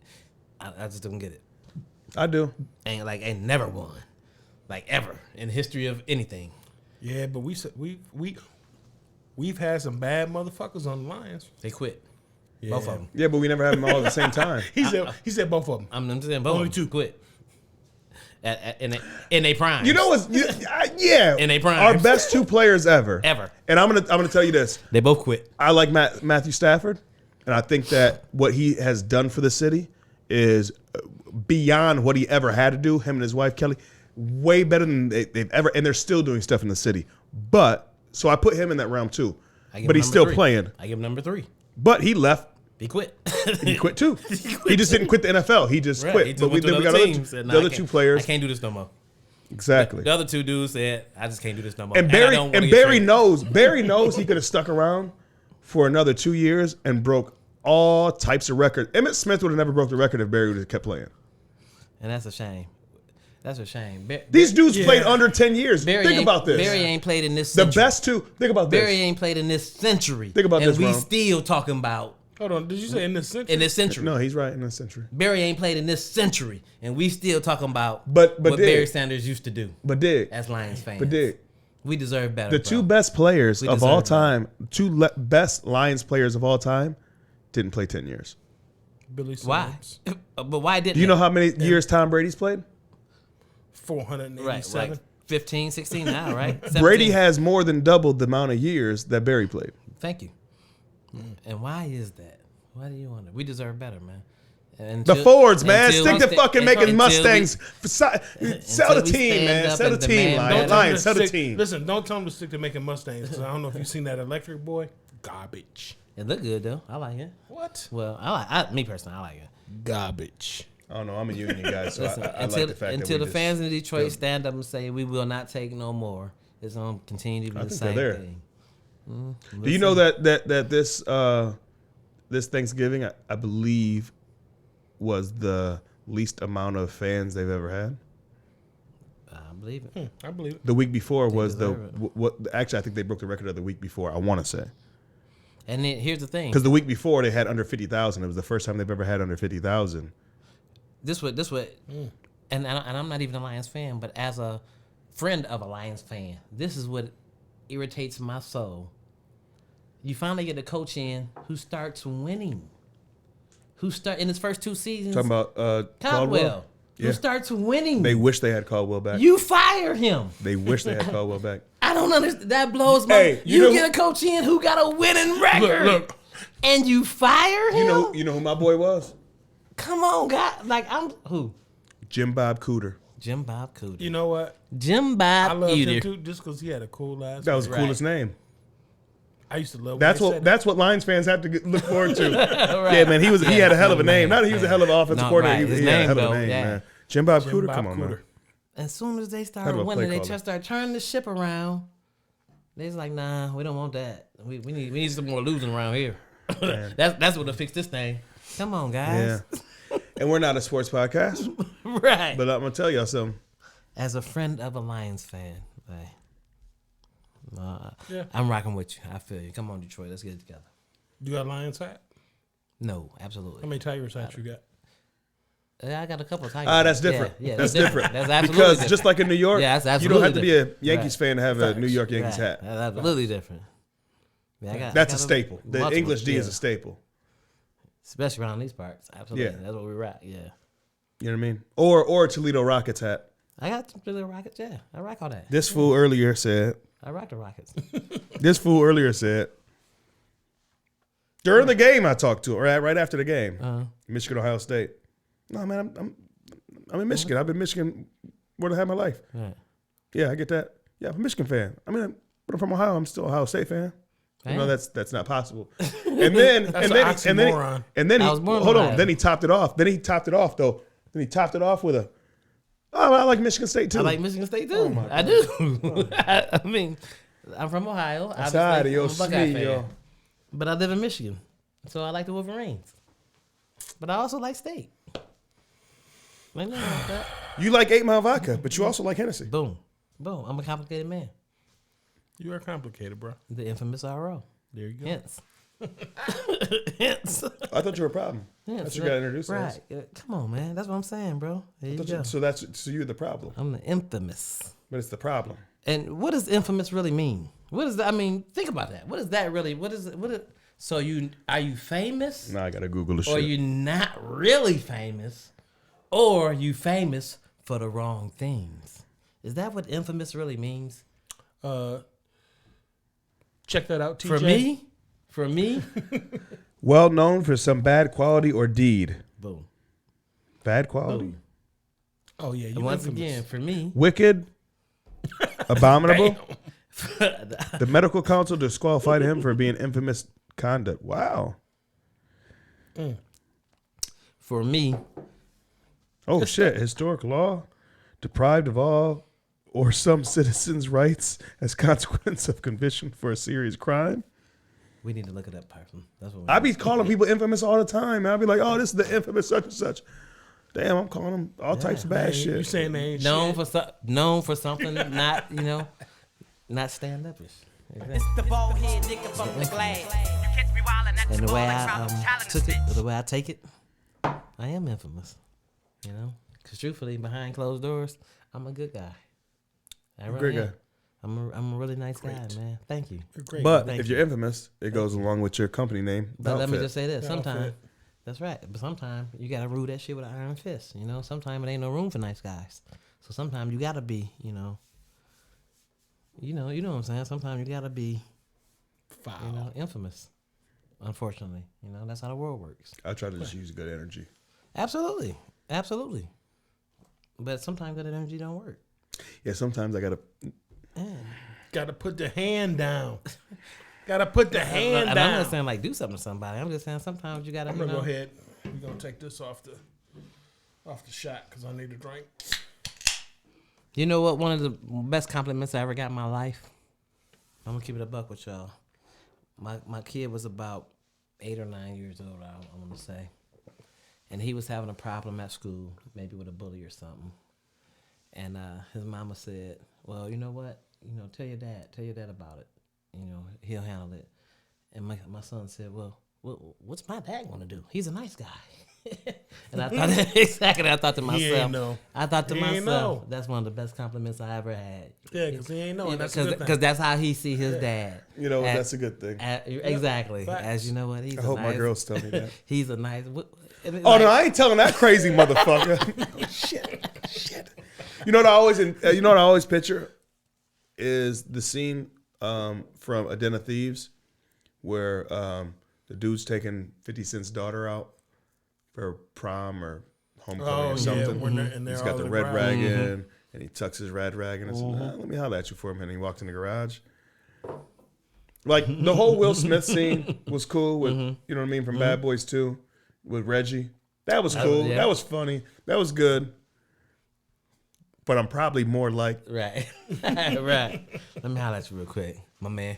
I just don't get it. I do. Ain't never won, like ever in the history of anything. yeah, but we've had some bad motherfuckers on the Lions. They quit. Yeah. Both of them. Yeah, but we never have them all at the same time. He said both of them. I'm saying both. Only of them two. quit. In a prime. You know what's yeah. In they prime. Our best two players ever. Ever. And I'm gonna tell you this. They both quit. I like Matthew Stafford, and I think that what he has done for the city is beyond what he ever had to do. Him and his wife Kelly, way better than they've ever, and they're still doing stuff in the city. But so I put him in that realm too. But he's still playing. I give him number 3. But he left. He quit. He quit too. He just didn't quit the NFL. He just Right. quit. He But went to then we another got team, said, the "Nah, other I two can't- players. I can't do this no more. Exactly. The other two dudes said, "I just can't do this no more." And I Barry don't wanna get Barry traded. knows. Barry knows he could have stuck around for another 2 years and broke all types of records. Emmitt Smith would have never broke the record if Barry would have kept playing. And that's a shame. That's a shame. These dudes played under 10 years. Barry Think ain't- about this. Barry ain't played in this The century. best two. Think about Barry this. ain't played in this century. Think about and this, we Ron. still talking about Hold on. Did you say in this century? in this century. No, he's right in this century. Barry ain't played in this century, and we still talking about But what dig. Barry Sanders used to do But dig. as Lions fans. But dig. We deserve better. The bro. two best players We of deserve all that. time, best Lions players of all time, didn't play 10 years. Billy Why? Sims. But why didn't Do you know they? how many years Tom Brady's played? 487. Right, like 15, 16 now, right? 17. Brady has more than doubled the amount of years that Barry played. Thank you. And why is that? Why do you want it? We deserve better, man. The Fords, man. Stick to fucking making Mustangs. Sell the team, man. Sell the team, Lions. Sell the team. Listen, don't tell them to stick to making Mustangs. Because I don't know if you've seen that electric boy. Garbage. It look good though. I like it. What? Well, me personally, I like it. Garbage. I don't know. I'm a union guy, so Listen, I like the fact until that the fans in Detroit stand up and say we will not take no more, it's gonna continue to be the same thing. Do you know that this Thanksgiving, I believe, was the least amount of fans they've ever had? I believe it. I believe it. The week before was deserve actually, I think they broke the record of the week before, I want to say. And then here's the thing. Because the week before they had under 50,000. It was the first time they've ever had under 50,000. This what, and I'm not even a Lions fan, but as a friend of a Lions fan, this is what irritates my soul. You finally get a coach in who starts winning. Who start in his first 2 seasons? Talking about Caldwell. Yeah. Who starts winning? They wish they had Caldwell back. You fire him. They wish they had Caldwell back. I don't understand. That blows my. Hey, you get a coach in who got a winning record, Look. and you fire him. You know who my boy was? Come on, guy. Like I'm who? Jim Bob Cooter. Jim Bob Cooter. You know what? Jim I Bob love him Cooter. too, just because he had a cool last That was name. the coolest name. I used to love. That's what Lions fans have to look forward to. Yeah, man, he had a hell of a name. Not that he was a hell of an offensive coordinator. Right. He had a hell of a His name, name, man. Jim Bob Jim Cooter, Bob come on, Cooter. man. As soon as they Hell start of a winning, play they caller. just start turning the ship around. They's like, nah, we don't want that. We need some more losing around here. that's what will fix this thing. Come on, guys. Yeah. And we're not a sports podcast, Right. but I'm gonna tell y'all something. As a friend of a Lions fan, Yeah. I'm rocking with you. I feel you. Come on, Detroit. Let's get it together. You got a Lions hat? No, absolutely. How many Tigers hats you got? I got a couple of Tigers. That's different. Yeah, that's different. That's absolutely because different. just like in New York, Yeah, that's you don't have to absolutely be a Yankees fan to have a New York Yankees Right. hat. That's absolutely different. Yeah, That's a staple. The multiple, English D is yeah. a staple. Especially around these parts. Absolutely. Yeah. That's what we rock. Yeah. You know what I mean? Or a Toledo Rockets hat. I got some little Rockets. Yeah. I rock all that. This fool earlier said. I rock the Rockets. This fool earlier said. During the game, I talked to him. Right after the game, Michigan, Ohio State. No, man, I'm in Michigan. I've been in Michigan more than half my life. Right. Yeah, I get that. Yeah, I'm a Michigan fan. I mean, but I'm from Ohio. I'm still an Ohio State fan. You know that's not possible. And then That's and an then oxymoron. and then he I was born in hold on. Ohio. Then he topped it off. Then he topped it off with a. Oh, I like Michigan State too. I like Michigan State too. Oh, I do. I mean, I'm from Ohio. Side of your I'm a Buckeye sleeve, fan. yo. But I live in Michigan. So I like the Wolverines. But I also like State. Like, nothing like that. You like 8 Mile vodka, but you also like Hennessy. Boom. Boom. I'm a complicated man. You are complicated, bro. The infamous RO. There you go. Hence. Hence. I thought you were a problem. Hence. That's you got to introduce us. Right. Come on, man. That's what I'm saying, bro. There you go. So you're the problem, I'm the infamous. but it's the problem. And what does infamous really mean? What is that? I mean, think about that. What is that really? What is it? So are you famous? Now I gotta Google the Or shit. you not really famous? Or you famous for the wrong things? Is that what infamous really means? Check that out, TJ. For me? Well known for some bad quality or deed. Boom. Bad quality. Boom. Oh yeah. You And once infamous. again, for me, Wicked. Abominable. The medical council disqualified him for being infamous conduct. Wow. for me, Oh shit! Historic law deprived of all or some citizens' rights as consequence of conviction for a serious crime. we need to look at that person. That's what we I be calling people infamous all the time. Man. I be like, oh, this is the infamous such and such. Damn, I'm calling them all types of bad Man, shit. You saying they ain't known shit. for something not not stand upish. It's the bald head nigga from the glass. You catch me wildin' at And the the way ball like I Robin Challenge took it, bitch. or the way I take it, I am infamous. You know, because truthfully, behind closed doors, I'm a good guy. I really Great am. guy. I'm a really nice guy, man. Thank you. You're great. But Thank if you. you're infamous, it goes along with your company name. But let me outfit. just say this: sometimes, Outfit. that's right. But sometimes you gotta rule that shit with an iron fist. You know, sometimes it ain't no room for nice guys. So sometimes you gotta be, you know what I'm saying. Sometimes you gotta be, Foul. infamous. Unfortunately, that's how the world works. I try to just use good energy. Absolutely. But sometimes good energy don't work. Yeah, sometimes I gotta. Gotta put the hand down. Gotta put the hand And down. I'm not saying like do something to somebody. I'm just saying sometimes you gotta. I'm gonna go ahead. We're gonna take this off the shot because I need a drink. You know what? One of the best compliments I ever got in my life. I'm gonna keep it a buck with y'all. My kid was about 8 or 9 years old. I want to say, and he was having a problem at school, maybe with a bully or something. And his mama said, "Well, you know what? Tell your dad about it. He'll handle it." And my son said, "Well, what's my dad gonna do? He's a nice guy." And I thought exactly. I thought to myself, that's one of the best compliments I ever had. Yeah, because he ain't know. That's a good thing. Because that's how he see his dad. That's a good thing. Exactly. Facts. As you know what, I hope my girls tell me that. He's a nice. No, I ain't telling that crazy motherfucker. Shit. You know what I always picture is the scene from A Den of Thieves where the dude's taking 50 Cent's daughter out for prom or homecoming or something. And He's got the red rag in, and he tucks his red rag in and says, "Let me holler at you for a minute." And he walks in the garage. Like the whole Will Smith scene was cool with, you know what I mean, from Bad Boys 2 with Reggie. That was cool. Yeah. That was funny. That was good. But I'm probably more like, Right. Right. Let me holler at you real quick, my man.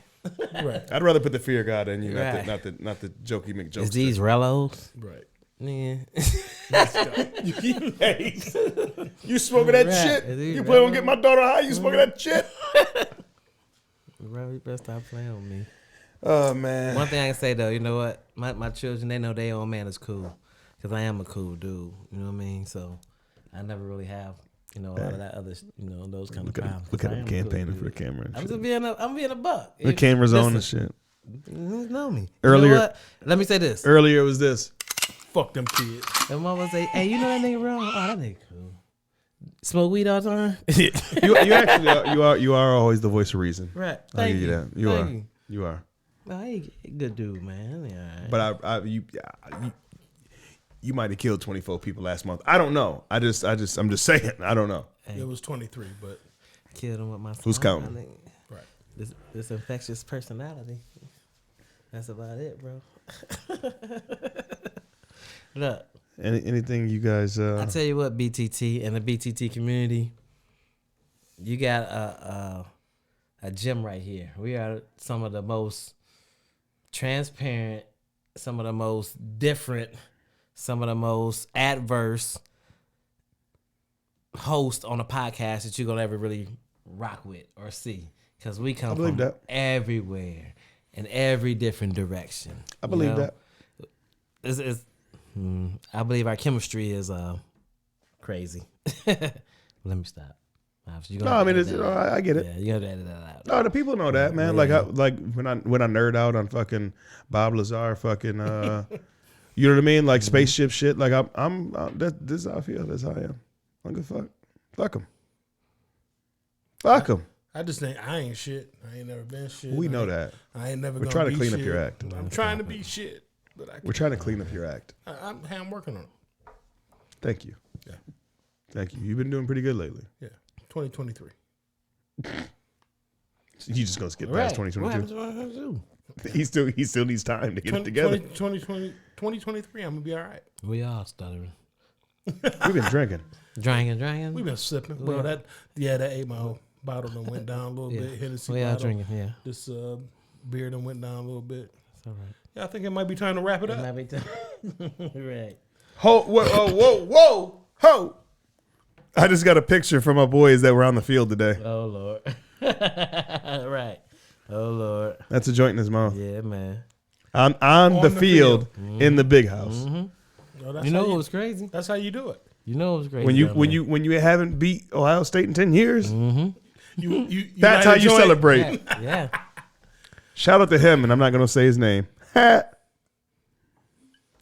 Right. I'd rather put the fear of God in you, Right. not the jokey McJokes. Is these Rellos? Right. Yeah. Hey, you smoking that Right. shit? Is he You plan on right? getting my daughter high? You smoking that shit? Bro, you better stop playing with me. Oh man. One thing I can say though, you know what? My children, they know their own man is cool. Because I am a cool dude. You know what I mean? So I never really have, a lot of that other, those kind of problems. Look at 'Cause I him am a cool campaigning dude. for the camera. And I'm shit. just being a buck. The camera's on and Listen, shit. You know me. Earlier- You know what? Let me say this. Earlier it was this. Fuck them kids. And mama say, "Hey, you know that nigga wrong? Oh, that nigga cool. Smoke weed all the time." You actually you are always the voice of reason. Right. I'll Thank give you that. You Thank are. you. You are. Well, he a good dude, man. Yeah. But you might have killed 24 people last month. I don't know. I'm just saying. I don't know. It was 23, but Killed him with my. Who's smile, counting? nigga. right. This infectious personality. That's about it, bro. Look, Anything you guys? I tell you what, BTT and the BTT community, you got a gem right here. We are some of the most transparent, some of the most different, some of the most adverse hosts on a podcast that you're gonna ever really rock with or see, because we come believe from that. everywhere in every different direction. I believe that. I believe our chemistry is crazy. Let me stop. No, I mean, I get it. Yeah, you gotta edit that out. No, the people know that, man. Yeah. Like when I nerd out on fucking Bob Lazar, fucking, you know what I mean? Like spaceship shit. Like this is how I feel. That's how I am. I don't give a fuck. Fuck him. Fuck him. I just think I ain't shit. I ain't never been shit. We know that. I ain't never. We're gonna trying to be clean shit. up your act. I'm trying to be shit, but We're trying to clean up your act. I'm working on it. Thank you. Yeah. Thank you. You've been doing pretty good lately. Yeah. 2023. You just gonna skip Right. past 2022. What happened to He still needs time to get it together. 2023, I'm gonna be all right. We all stuttering. We've been drinking. Drinking. We've been sipping. Well, that ate my whole bottle and went down a little bit. Hennessy We all bottle. drinking, yeah. This beer done went down a little bit. It's all right. Yeah, I think it might be time to wrap it up. Right. Whoa. I just got a picture from my boys that were on the field today. Oh, Lord. Right. Oh, Lord. That's a joint in his mouth. Yeah, man. On the field in the big house. No, that's You know how what was crazy? That's how you do it. You know what was crazy? When you haven't beat Ohio State in 10 years, You that's how you celebrate. Yeah. Shout out to him, and I'm not going to say his name. That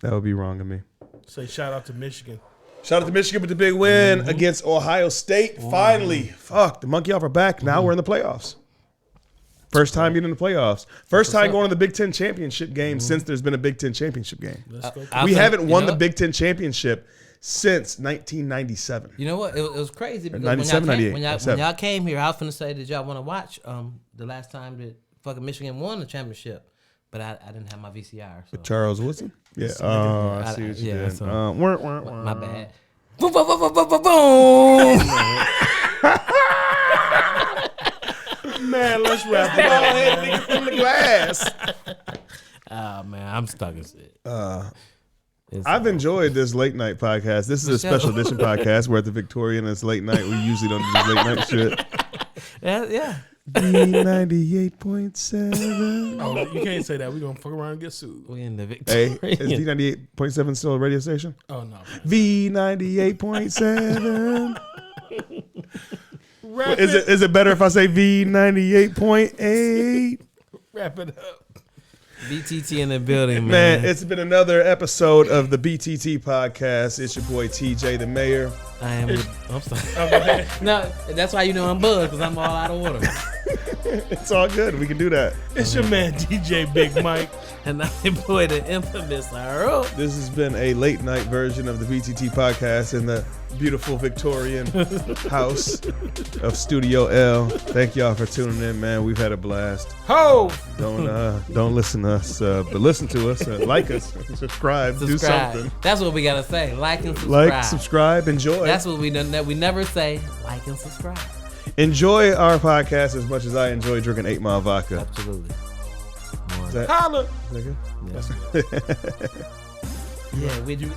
would be wrong of me. Say shout out to Michigan. Shout out to Michigan with the big win against Ohio State. Finally, fuck, the monkey off our back. Now we're in the playoffs. First time getting in the playoffs. First time going to the Big Ten championship game since there's been a Big Ten championship game. We haven't won the Big Ten championship since 1997. You know what? It was crazy because 97, when y'all came here, I was finna say, did y'all want to watch the last time that fucking Michigan won the championship? But I didn't have my VCR. So. Charles Woodson? Yeah. Oh, I see what you did. So, my bad. Boom, boom, boom, boom, boom, boom, boom. Man, let's wrap it up. Nigga from the glass. Oh, man, I'm stuck as it. I've enjoyed this late night podcast. This is a special edition podcast. We're at the Victorian. It's late night. We usually don't do this late night shit. Yeah. D98.7. Oh, you can't say that. We're going to fuck around and get sued. We in the Victorian. Hey, is D98.7 still a radio station? Oh, no. V98.7. Is it better if I say V98.8? Wrap it up. BTT in the building, man. It's been another episode of the BTT podcast. It's your boy TJ the Mayor. I'm sorry. No, that's why you know I'm buzzed, because I'm all out of order. It's all good. We can do that. It's your man DJ Big Mike. And I employ the infamous Earl. This has been a late night version of the BTT podcast in the beautiful Victorian house of Studio L. Thank y'all for tuning in, man. We've had a blast. Ho! Don't listen to us, but listen to us. Like us, subscribe, do something. That's what we gotta say. Like and subscribe. Like, subscribe, enjoy. That's what we never say. Like and subscribe. Enjoy our podcast as much as I enjoy drinking 8 Mile vodka. Absolutely. Is that, Holla! is that good? Yeah, we do.